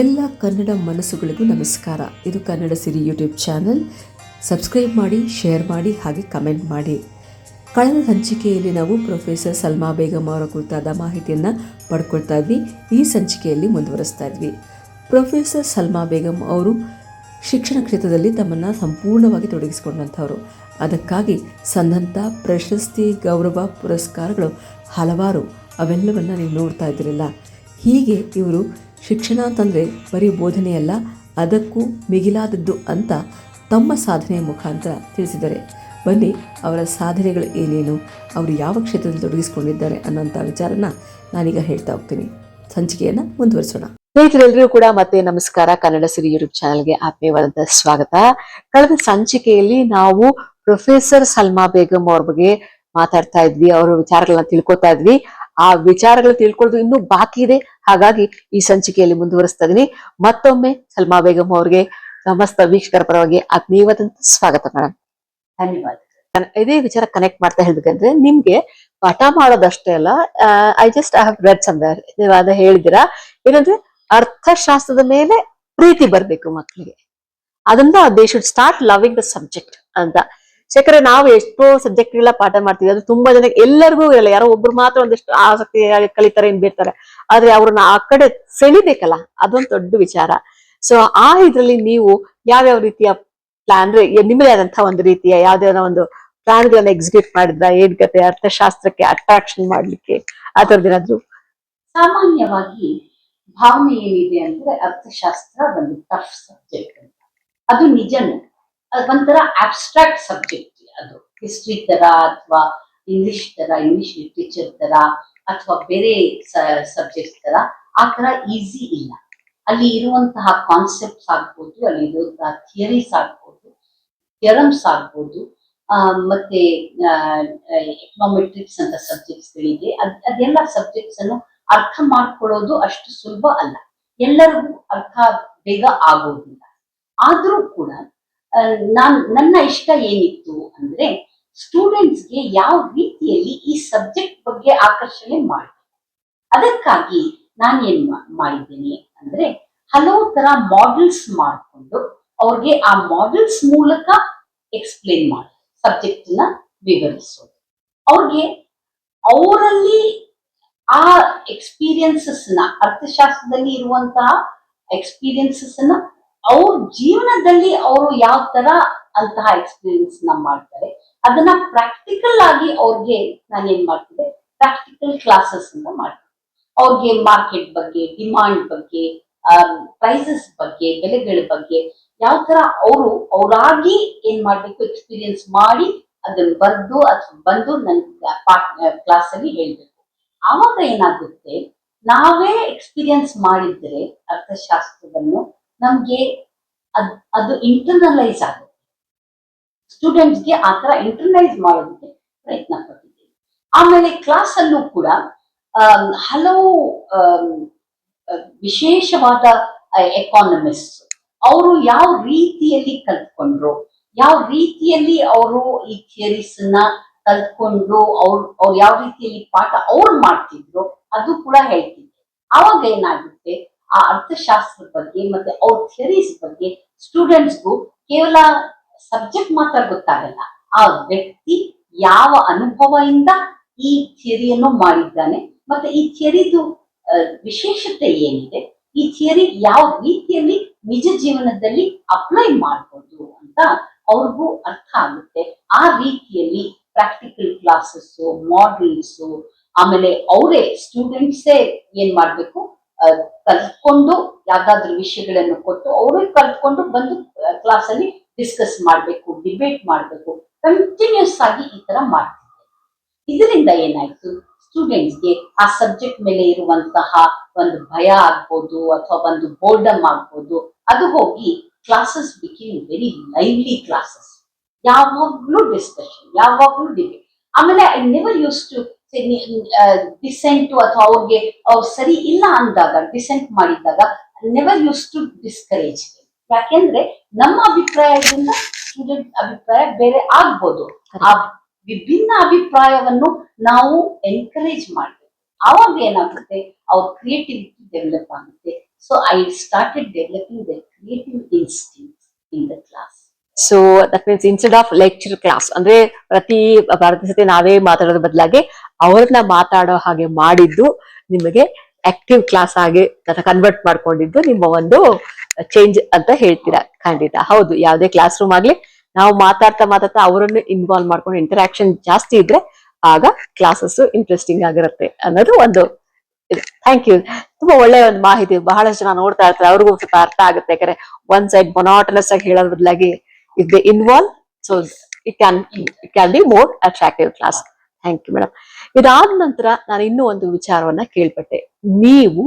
ಎಲ್ಲ ಕನ್ನಡ ಮನಸ್ಸುಗಳಿಗೂ ನಮಸ್ಕಾರ. ಇದು ಕನ್ನಡ ಸಿರಿ ಯೂಟ್ಯೂಬ್ ಚಾನಲ್. ಸಬ್ಸ್ಕ್ರೈಬ್ ಮಾಡಿ, ಶೇರ್ ಮಾಡಿ, ಹಾಗೆ ಕಮೆಂಟ್ ಮಾಡಿ. ಕಳೆದ ಸಂಚಿಕೆಯಲ್ಲಿ ನಾವು ಪ್ರೊಫೆಸರ್ ಸಲ್ಮಾ ಬೇಗಂ ಅವರ ಕುರಿತಾದ ಮಾಹಿತಿಯನ್ನು ಪಡ್ಕೊಳ್ತಾ ಇದ್ವಿ. ಈ ಸಂಚಿಕೆಯಲ್ಲಿ ಮುಂದುವರಿಸ್ತಾ ಇದ್ವಿ. ಪ್ರೊಫೆಸರ್ ಸಲ್ಮಾ ಬೇಗಂ ಅವರು ಶಿಕ್ಷಣ ಕ್ಷೇತ್ರದಲ್ಲಿ ತಮ್ಮನ್ನು ಸಂಪೂರ್ಣವಾಗಿ ತೊಡಗಿಸಿಕೊಂಡಂಥವರು. ಅದಕ್ಕಾಗಿ ಸಂದಂಥ ಪ್ರಶಸ್ತಿ, ಗೌರವ, ಪುರಸ್ಕಾರಗಳು ಹಲವಾರು. ಅವೆಲ್ಲವನ್ನು ನೀವು ನೋಡ್ತಾ ಇದ್ದಿರಲ್ಲ. ಹೀಗೆ ಇವರು ಶಿಕ್ಷಣ ಅಂತಂದರೆ ಬರೀ ಬೋಧನೆಯಲ್ಲ, ಅದಕ್ಕೂ ಮಿಗಿಲಾದದ್ದು ಅಂತ ತಮ್ಮ ಸಾಧನೆಯ ಮುಖಾಂತರ ತಿಳಿಸಿದ್ದಾರೆ. ಬನ್ನಿ, ಅವರ ಸಾಧನೆಗಳು ಏನೇನು, ಅವರು ಯಾವ ಕ್ಷೇತ್ರದಲ್ಲಿ ತೊಡಗಿಸಿಕೊಂಡಿದ್ದಾರೆ ಅನ್ನೋಂಥ ವಿಚಾರನ ನಾನೀಗ ಹೇಳ್ತಾ ಹೋಗ್ತೀನಿ. ಸಂಚಿಕೆಯನ್ನು ಮುಂದುವರಿಸೋಣ. ಸ್ನೇಹಿತರೆಲ್ಲರಿಗೂ ಕೂಡ ಮತ್ತೆ ನಮಸ್ಕಾರ. ಕನ್ನಡ ಸಿರಿ ಯೂಟ್ಯೂಬ್ ಚಾನಲ್ಗೆ ಆತ್ಮೀಯವಾದಂತಹ ಸ್ವಾಗತ. ಕಳೆದ ಸಂಚಿಕೆಯಲ್ಲಿ ನಾವು ಪ್ರೊಫೆಸರ್ ಸಲ್ಮಾ ಬೇಗಂ ಅವ್ರ ಬಗ್ಗೆ ಮಾತಾಡ್ತಾ ಇದ್ವಿ, ಅವರ ವಿಚಾರಗಳನ್ನ ತಿಳ್ಕೊತಾ ಇದ್ವಿ. ಆ ವಿಚಾರಗಳು ತಿಳ್ಕೊಳ್ಳೋದು ಇನ್ನೂ ಬಾಕಿ ಇದೆ. ಹಾಗಾಗಿ ಈ ಸಂಚಿಕೆಯಲ್ಲಿ ಮುಂದುವರಿಸ್ತಾ ಇದೀನಿ. ಮತ್ತೊಮ್ಮೆ ಸಲ್ಮಾ ಬೇಗಂ ಅವ್ರಿಗೆ ಸಮಸ್ತ ವೀಕ್ಷಕರ ಪರವಾಗಿ ಆತ್ಮೀಯವಾದಂತ ಸ್ವಾಗತ ಮೇಡಮ್. ಧನ್ಯವಾದ. ಇದೇ ವಿಚಾರ ಕನೆಕ್ಟ್ ಮಾಡ್ತಾ ಹೇಳ್ಬೇಕಂದ್ರೆ, ನಿಮ್ಗೆ ಪಾಠ ಮಾಡೋದಷ್ಟೇ ಅಲ್ಲ, ಐ ಹ್ಯಾವ್ ರೆಡ್ ಸಮ್ವೇರ್, ನೀವು ಅದ ಹೇಳಿದಿರಾ, ಏನಂದ್ರೆ ಅರ್ಥಶಾಸ್ತ್ರದ ಮೇಲೆ ಪ್ರೀತಿ ಬರ್ಬೇಕು ಮಕ್ಕಳಿಗೆ. ಅದನ್ನ they should start loving the subject ಅಂತ. ಯಾಕಂದ್ರೆ ನಾವು ಎಷ್ಟೋ ಸಬ್ಜೆಕ್ಟ್ ಗಳ ಪಾಠ ಮಾಡ್ತೀವಿ, ಅದು ತುಂಬಾ ಜನ ಎಲ್ಲರಿಗೂ ಇರಲ್ಲ, ಯಾರೋ ಒಬ್ರು ಮಾತ್ರ ಒಂದಿಷ್ಟು ಆಸಕ್ತಿ ಕಲಿತಾರೆ, ಏನ್ ಬಿಡ್ತಾರೆ. ಆದ್ರೆ ಅವ್ರನ್ನ ಆ ಕಡೆ ಸೆಳಿಬೇಕಲ್ಲ, ಅದೊಂದು ದೊಡ್ಡ ವಿಚಾರ. ಸೊ ಆ ಇದ್ರಲ್ಲಿ ನೀವು ಯಾವ್ಯಾವ ರೀತಿಯ ಪ್ಲಾನ್, ಅಂದ್ರೆ ನಿಮ್ಮದೇ ಆದಂತಹ ಒಂದು ರೀತಿಯ ಯಾವ್ದಾರ ಒಂದು ಪ್ಲಾನ್ ಗಳನ್ನ ಎಕ್ಸಿಕ್ಯೂಟ್ ಮಾಡಿದ್ರ, ಏನ್ ಕತೆ ಅರ್ಥಶಾಸ್ತ್ರಕ್ಕೆ ಅಟ್ರಾಕ್ಷನ್ ಮಾಡ್ಲಿಕ್ಕೆ ಆ ಥರದ್ದೇನಾದ್ರು? ಸಾಮಾನ್ಯವಾಗಿ ಭಾವನೆ ಏನಿದೆ ಅಂದ್ರೆ ಅರ್ಥಶಾಸ್ತ್ರ ಒಂದು ಟಫ್ ಸಬ್ಜೆಕ್ಟ್ ಅಂತ. ಅದು ನಿಜನೇ, ಅದೊಂಥರ ಅಬ್ಸ್ಟ್ರಾಕ್ಟ್ ಸಬ್ಜೆಕ್ಟ್. ಅದು ಹಿಸ್ಟ್ರಿ ತರ ಅಥವಾ ಇಂಗ್ಲಿಷ್ ಲಿಟ್ರೇಚರ್ ತರ ಅಥವಾ ಬೇರೆ ಸಬ್ಜೆಕ್ಟ್ ತರ ಆ ತರ ಈಸಿ ಇಲ್ಲ. ಅಲ್ಲಿ ಇರುವಂತಹ ಕಾನ್ಸೆಪ್ಟ್ಸ್ ಆಗ್ಬೋದು, ಅಲ್ಲಿ ಇರುವಂತಹ ಥಿಯರೀಸ್ ಆಗ್ಬೋದು, ಥಿಯರಮ್ಸ್ ಆಗ್ಬೋದು, ಮತ್ತೆ ಎಕನಾಮೆಟ್ರಿಕ್ಸ್ ಅಂತ ಸಬ್ಜೆಕ್ಟ್ಸ್ ಗಳಿದೆ. ಅದೆಲ್ಲ ಸಬ್ಜೆಕ್ಟ್ಸ್ ಅನ್ನು ಅರ್ಥ ಮಾಡ್ಕೊಳ್ಳೋದು ಅಷ್ಟು ಸುಲಭ ಅಲ್ಲ, ಎಲ್ಲರಿಗೂ ಅರ್ಥ ಬೇಗ ಆಗೋದಿಲ್ಲ. ಆದ್ರೂ ಕೂಡ ನನ್ನ ಇಷ್ಟ ಏನಿತ್ತು ಅಂದ್ರೆ, ಸ್ಟೂಡೆಂಟ್ಸ್ಗೆ ಯಾವ ರೀತಿಯಲ್ಲಿ ಈ ಸಬ್ಜೆಕ್ಟ್ ಬಗ್ಗೆ ಆಕರ್ಷಣೆ ಮಾಡಬೇಕು. ಅದಕ್ಕಾಗಿ ನಾನೇನ್ ಮಾಡಿದ್ದೇನೆ ಅಂದ್ರೆ, ಹಲವು ತರ ಮಾಡೆಲ್ಸ್ ಮಾಡಿಕೊಂಡು ಅವ್ರಿಗೆ ಆ ಮಾಡೆಲ್ಸ್ ಮೂಲಕ ಎಕ್ಸ್ಪ್ಲೇನ್ ಮಾಡಿ ಸಬ್ಜೆಕ್ಟ್ ನ ವಿವರಿಸೋದು. ಅವ್ರಿಗೆ ಅವರಲ್ಲಿ ಆ ಎಕ್ಸ್ಪೀರಿಯನ್ಸಸ್ ನ, ಅರ್ಥಶಾಸ್ತ್ರದಲ್ಲಿ ಇರುವಂತಹ ಎಕ್ಸ್ಪೀರಿಯನ್ಸಸ್ ನ ಅವ್ರ ಜೀವನದಲ್ಲಿ ಅವರು ಯಾವ ತರ ಅಂತಹ ಎಕ್ಸ್ಪೀರಿಯನ್ಸ್ ನ ಮಾಡ್ತಾರೆ, ಅದನ್ನ ಪ್ರಾಕ್ಟಿಕಲ್ ಆಗಿ ಅವ್ರಿಗೆ ನಾನೇನ್ ಮಾಡ್ತಿದ್ದೆ, ಪ್ರಾಕ್ಟಿಕಲ್ ಕ್ಲಾಸಸ್ ಅಂತ ಮಾಡ್ತೀನಿ. ಅವ್ರಿಗೆ ಮಾರ್ಕೆಟ್ ಬಗ್ಗೆ, ಡಿಮಾಂಡ್ ಬಗ್ಗೆ, ಪ್ರೈಸಸ್ ಬಗ್ಗೆ, ಬೆಲೆಗಳ ಬಗ್ಗೆ ಯಾವ ತರ ಅವರಾಗಿ ಏನ್ ಮಾಡ್ಬೇಕು, ಎಕ್ಸ್ಪೀರಿಯನ್ಸ್ ಮಾಡಿ ಅದನ್ನ ಬರ್ದು ಅಥವಾ ಬಂದು ನನ್ನ ಕ್ಲಾಸ್ ಅಲ್ಲಿ ಹೇಳ್ಬೇಕು. ಆವಾಗ ಏನಾಗುತ್ತೆ, ನಾವೇ ಎಕ್ಸ್ಪೀರಿಯನ್ಸ್ ಮಾಡಿದ್ರೆ ಅರ್ಥಶಾಸ್ತ್ರವನ್ನು ನಮ್ಗೆ ಅದು ಇಂಟರ್ನಲೈಸ್ ಆಗುತ್ತೆ. ಸ್ಟೂಡೆಂಟ್ಸ್ಗೆ ಆ ತರ ಇಂಟರ್ನಲೈಸ್ ಮಾಡೋದಕ್ಕೆ ಪ್ರಯತ್ನ ಪಟ್ಟಿದ್ದೀವಿ. ಆಮೇಲೆ ಕ್ಲಾಸ್ ಅಲ್ಲೂ ಕೂಡ ಹಲವು ವಿಶೇಷವಾದ ಎಕಾನಮಿಸ್ಟ್ ಅವರು ಯಾವ ರೀತಿಯಲ್ಲಿ ಕಲ್ತ್ಕೊಂಡ್ರು, ಯಾವ ರೀತಿಯಲ್ಲಿ ಅವರು ಈ ಥಿಯರೀಸ್ ನ ಕಲ್ತ್ಕೊಂಡ್ರು, ಅವ್ರು ಯಾವ ರೀತಿಯಲ್ಲಿ ಪಾಠ ಅವ್ರು ಮಾಡ್ತಿದ್ರು, ಅದು ಕೂಡ ಹೇಳ್ತಿದ್ರು. ಆವಾಗ ಏನಾಗುತ್ತೆ, ಆ ಅರ್ಥಶಾಸ್ತ್ರದ ಬಗ್ಗೆ ಮತ್ತೆ ಅವ್ರ ಥಿಯರೀಸ್ ಬಗ್ಗೆ ಸ್ಟೂಡೆಂಟ್ಸ್ಗೂ ಕೇವಲ ಸಬ್ಜೆಕ್ಟ್ ಮಾತ್ರ ಗೊತ್ತಾಗಲ್ಲ, ಆ ವ್ಯಕ್ತಿ ಯಾವ ಅನುಭವದಿಂದ ಈ ಥಿಯರಿಯನ್ನು ಮಾಡಿದ್ದಾನೆ, ಮತ್ತೆ ಈ ಥಿಯರಿದು ವಿಶೇಷತೆ ಏನಿದೆ, ಈ ಥಿಯರಿ ಯಾವ ರೀತಿಯಲ್ಲಿ ನಿಜ ಜೀವನದಲ್ಲಿ ಅಪ್ಲೈ ಮಾಡ್ಬೋದು ಅಂತ ಅವ್ರಿಗೂ ಅರ್ಥ ಆಗುತ್ತೆ. ಆ ರೀತಿಯಲ್ಲಿ ಪ್ರಾಕ್ಟಿಕಲ್ ಕ್ಲಾಸಸ್, ಮಾಡೆಲ್ಸ್, ಆಮೇಲೆ ಅವರೇ ಸ್ಟೂಡೆಂಟ್ಸೇ ಏನ್ ಮಾಡ್ಬೇಕು, ಕಲ್ತ್ಕೊಂಡು ಯಾವ್ದಾದ್ರು ವಿಷಯಗಳನ್ನು ಕೊಟ್ಟು ಅವರೇ ಕಲ್ತ್ಕೊಂಡು ಬಂದು ಕ್ಲಾಸ್ ಅಲ್ಲಿ ಡಿಸ್ಕಸ್ ಮಾಡ್ಬೇಕು, ಡಿಬೇಟ್ ಮಾಡ್ಬೇಕು. ಕಂಟಿನ್ಯೂಸ್ ಆಗಿ ಈ ತರ ಮಾಡ್ತಿದ್ದೆ. ಇದರಿಂದ ಏನಾಯ್ತು, ಸ್ಟೂಡೆಂಟ್ಸ್ಗೆ ಆ ಸಬ್ಜೆಕ್ಟ್ ಮೇಲೆ ಇರುವಂತಹ ಒಂದು ಭಯ ಆಗ್ಬೋದು ಅಥವಾ ಒಂದು ಬೋರ್ಡಮ್ ಆಗ್ಬೋದು, ಅದು ಹೋಗಿ classes became very lively classes. ಯಾವಾಗ್ಲೂ ಡಿಸ್ಕಷನ್, ಯಾವಾಗ್ಲೂ ಡಿಬೇಟ್. ಆಮೇಲೆ I never use to dissent ಅಥವಾ ಅವ್ರು ಸರಿ ಇಲ್ಲ ಅಂದಾಗ, ಡಿಸೆಂಟ್ ಮಾಡಿದಾಗ ನೆವರ್ ಯೂಸ್ ಟು ಡಿಸ್ಕರೇಜ್. ಯಾಕೆಂದ್ರೆ ನಮ್ಮ ಅಭಿಪ್ರಾಯದಿಂದ ಸ್ಟೂಡೆಂಟ್ ಅಭಿಪ್ರಾಯ ಬೇರೆ ಆಗ್ಬೋದು. ಆ ವಿಭಿನ್ನ ಅಭಿಪ್ರಾಯವನ್ನು ನಾವು ಎನ್ಕರೇಜ್ ಮಾಡ್ಬೇಕು. ಆವಾಗ ಏನಾಗುತ್ತೆ, ಅವ್ರ ಕ್ರಿಯೇಟಿವಿಟಿ ಡೆವಲಪ್ ಆಗುತ್ತೆ, So I started developing the creative instincts in the class. So that means instead of lecture class ಅಂದ್ರೆ ಪ್ರತಿ ಸತಿ ನಾವೇ ಮಾತಾಡೋದ್ರ ಬದಲಾಗಿ ಅವ್ರನ್ನ ಮಾತಾಡೋ ಹಾಗೆ ಮಾಡಿದ್ದು ನಿಮಗೆ ಆಕ್ಟಿವ್ ಕ್ಲಾಸ್ ಆಗಿ ಕನ್ವರ್ಟ್ ಮಾಡ್ಕೊಂಡಿದ್ದು ನಿಮ್ಮ ಒಂದು ಚೇಂಜ್ ಅಂತ ಹೇಳ್ತೀರಾ. ಖಂಡಿತ ಹೌದು, ಯಾವುದೇ ಕ್ಲಾಸ್ ರೂಮ್ ಆಗ್ಲಿ ನಾವು ಮಾತಾಡ್ತಾ ಅವರನ್ನು ಇನ್ವಾಲ್ವ್ ಮಾಡ್ಕೊಂಡು ಇಂಟರಾಕ್ಷನ್ ಜಾಸ್ತಿ ಇದ್ರೆ ಆಗ ಕ್ಲಾಸಸ್ ಇಂಟ್ರೆಸ್ಟಿಂಗ್ ಆಗಿರುತ್ತೆ ಅನ್ನೋದು ಒಂದು ಇದೆ. ಥ್ಯಾಂಕ್ ಯು, ತುಂಬಾ ಒಳ್ಳೆ ಒಂದು ಮಾಹಿತಿ. ಬಹಳಷ್ಟು ಜನ ನೋಡ್ತಾ ಇರ್ತಾರೆ, ಅವ್ರಿಗೂ ಸ್ವಲ್ಪ ಅರ್ಥ ಆಗುತ್ತೆ. ಯಾಕಂದ್ರೆ ಒನ್ ಸೈಡ್ ಮೊನಾಟನಸ್ ಆಗಿ ಹೇಳೋದ್ರ ಬದಲಾಗಿ if they involve, so it can be more attractive class. Thank you madam. ಇದಾದ ನಂತರ ನಾನು ಇನ್ನೂ ಒಂದು ವಿಚಾರವನ್ನ ಕೇಳ್ಪಟ್ಟೆ, ನೀವು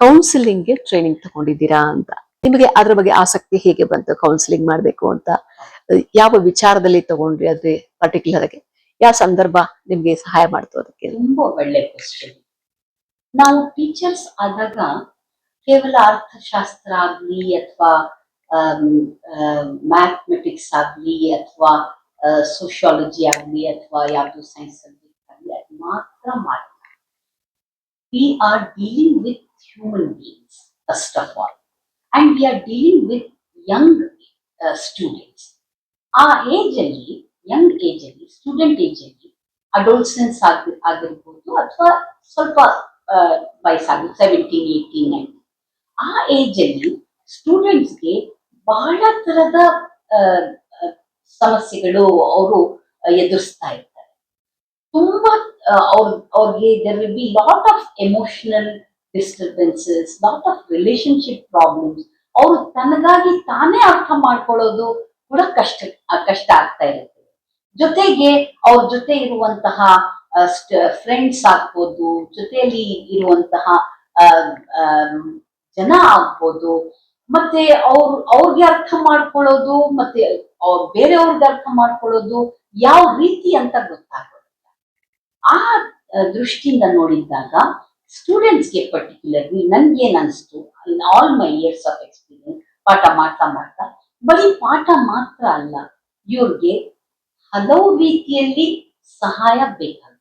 ಕೌನ್ಸಿಲಿಂಗ್ಗೆ ಟ್ರೈನಿಂಗ್ ತಗೊಂಡಿದ್ದೀರಾ ಅಂತ. ನಿಮಗೆ ಅದ್ರ ಬಗ್ಗೆ ಆಸಕ್ತಿ ಹೇಗೆ ಬಂತು ಕೌನ್ಸಿಲಿಂಗ್ ಮಾಡ್ಬೇಕು ಅಂತ? ಯಾವ ವಿಚಾರದಲ್ಲಿ ತಗೊಂಡ್ರಿ? ಅದ್ರೆ ಪರ್ಟಿಕ್ಯುಲರ್ ಆಗಿ ಯಾವ ಸಂದರ್ಭ ನಿಮ್ಗೆ ಸಹಾಯ ಮಾಡ್ತು ಅದಕ್ಕೆ? ತುಂಬಾ ಒಳ್ಳೆ ಕ್ವಶನ್. ನಾವು ಟೀಚರ್ಸ್ ಆದಾಗ ಕೇವಲ ಅರ್ಥಶಾಸ್ತ್ರ ಆಗ್ಲಿ ಅಥವಾ ಮ್ಯಾಥಮೆಟಿಕ್ಸ್ ಆಗ್ಲಿ ಅಥವಾ ಸೋಶಿಯಾಲಜಿ ಆಗ್ಲಿ ಅಥವಾ ಯಾವ್ದು ಸೈನ್ಸ್ ಸಬ್ಜೆಕ್ಟ್ ಆಗ್ಲಿ ಅದು ಮಾತ್ರ ಮಾಡಲ್ಲ. We are dealing with human beings first of all, and we are dealing with Young students. ಆ ಏಜ್ ಅಲ್ಲಿ, ಯಂಗ್ ಏಜ್ ಅಲ್ಲಿ, ಸ್ಟೂಡೆಂಟ್ ಏಜ್ ಅಲ್ಲಿ, ಅಡೋಲ್ಸೆನ್ಸ್ ಆಗಿರ್ಬೋದು ಅಥವಾ ಸ್ವಲ್ಪ ವಯಸ್ಸಾಗಿ 17, 18, 19 ಆ ಏಜ್ ಅಲ್ಲಿ ಸ್ಟೂಡೆಂಟ್ಸ್ಗೆ ಬಹಳ ತರದ ಸಮಸ್ಯೆಗಳು ಅವರು ಎದುರಿಸ್ತಾ ಇರ್ತಾರೆ. ತುಂಬಾ ಅವ್ರಿಗೆ there will be lot of emotional disturbances, lot of relationship problems. ಅವರು ತನಗಾಗಿ ತಾನೇ ಅರ್ಥ ಮಾಡ್ಕೊಳ್ಳೋದು ಕೂಡ ಕಷ್ಟ ಆಗ್ತಾ ಇರುತ್ತೆ. ಜೊತೆಗೆ ಅವ್ರ ಜೊತೆ ಇರುವಂತಹ ಫ್ರೆಂಡ್ಸ್ ಆಗ್ಬೋದು, ಜೊತೆಯಲ್ಲಿ ಇರುವಂತಹ ಜನ ಆಗ್ಬೋದು, ಮತ್ತೆ ಅವ್ರಿಗೆ ಅರ್ಥ ಮಾಡ್ಕೊಳ್ಳೋದು ಮತ್ತೆ ಬೇರೆಯವ್ರಿಗೆ ಅರ್ಥ ಮಾಡ್ಕೊಳ್ಳೋದು ಯಾವ ರೀತಿ ಅಂತ ಗೊತ್ತಾಗೋದಿಲ್ಲ. ಆ ದೃಷ್ಟಿಯಿಂದ ನೋಡಿದಾಗ ಸ್ಟೂಡೆಂಟ್ಸ್ಗೆ ಪರ್ಟಿಕ್ಯುಲರ್ಲಿ ನನ್ಗೇನ್ ಅನಿಸ್ತು, in all my years of experience, ಪಾಠ ಮಾಡ್ತಾ ಬರೀ ಪಾಠ ಮಾತ್ರ ಅಲ್ಲ, ಇವ್ರಿಗೆ ಹಲವು ರೀತಿಯಲ್ಲಿ ಸಹಾಯ ಬೇಕಾಗುತ್ತೆ.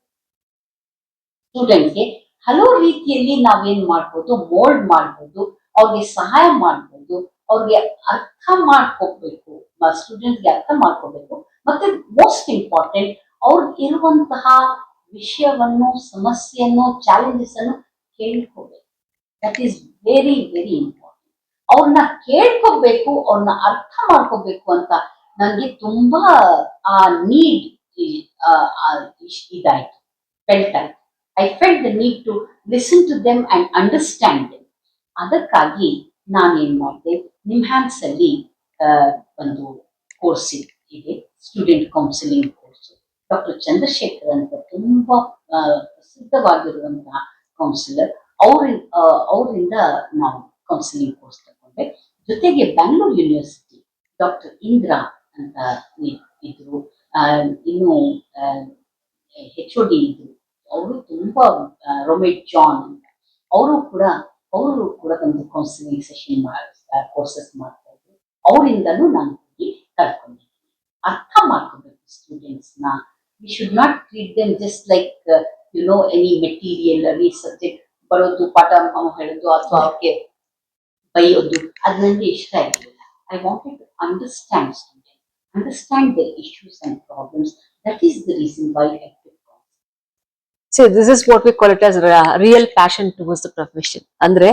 ಸ್ಟೂಡೆಂಟ್ಗೆ ಹಲವು ರೀತಿಯಲ್ಲಿ ನಾವೇನ್ ಮಾಡ್ಬೋದು, ಮೋಲ್ಡ್ ಮಾಡ್ಬೋದು, ಅವ್ರಿಗೆ ಸಹಾಯ ಮಾಡ್ಬೋದು, ಅವ್ರಿಗೆ ಅರ್ಥ ಮಾಡ್ಕೋಬೇಕು, ಸ್ಟೂಡೆಂಟ್ಸ್ಗೆ ಅರ್ಥ ಮಾಡ್ಕೋಬೇಕು. ಮತ್ತೆ ಮೋಸ್ಟ್ ಇಂಪಾರ್ಟೆಂಟ್, ಅವ್ರಿಗೆ ಇರುವಂತಹ ವಿಷಯವನ್ನು, ಸಮಸ್ಯೆಯನ್ನು, ಚಾಲೆಂಜಸ್ ಅನ್ನು ಕೇಳ್ಕೋಬೇಕು. That is very very important. ಅವ್ರನ್ನ ಕೇಳ್ಕೋಬೇಕು, ಅವ್ರನ್ನ ಅರ್ಥ ಮಾಡ್ಕೋಬೇಕು ಅಂತ ನನಗೆ ತುಂಬಾ ಆ ನೀಡ್ ಇದಾಯ್ತು, ಫೆಲ್ಟ್ ಆಯ್ತು. I felt the need to listen to them and understand them. ಅದಕ್ಕಾಗಿ ನಾನೇನ್ ಮಾಡಿದೆ, ನಿಮ್ಹ್ಯಾನ್ಸ್ ಅಲ್ಲಿ ಒಂದು ಕೋರ್ಸ್ ಇದೆ, student counselling course. Doctor Chandrashekhar ಅಂತ ತುಂಬಾ ಪ್ರಸಿದ್ಧವಾಗಿರುವಂತಹ ಕೌನ್ಸಿಲರ್, ಅವರಿಂದ ನಾವು ಕೌನ್ಸಿಲಿಂಗ್ ಕೋರ್ಸ್ ತಗೊಂಡೆ. ಜೊತೆಗೆ ಬ್ಯಾಂಗ್ಳೂರ್ ಯೂನಿವರ್ಸಿಟಿ ಡಾಕ್ಟರ್ ಇಂದ್ರಾ ಅಂತ ಇದ್ರು, ಇನ್ನು HOD ಇದ್ರು, ಅವರು ತುಂಬಾ ರೊಮೇಟ್ ಜಾನ್ ಅಂತ, ಅವರು ಕೂಡ ಒಂದು ಕೌನ್ಸಿಲಿಂಗ್ ಸೆಷನ್ ಕೋರ್ಸಸ್ ಮಾಡ್ತಾ ಇದ್ರು. ಅವರಿಂದನೂ ನಾನು ಹೋಗಿ ಕಲ್ತ್ಕೊಂಡಿದ್ದೀನಿ. ಅರ್ಥ ಮಾಡ್ಕೋಬೇಕು ಸ್ಟೂಡೆಂಟ್ಸ್ ನ. We should not treat them just like any material, any subject ಬರೋದು, ಪಾಠ ಹೇಳೋದು ಅಥವಾ ಅವ್ರಿಗೆ ಬೈಯೋದು, ಅದು ನನಗೆ ಇಷ್ಟ ಇರಲಿಲ್ಲ. I wanted to understand student, understand their issues and problems. That is the reason why I took counseling. So this is what we call it as real passion towards the profession. ಅಂದ್ರೆ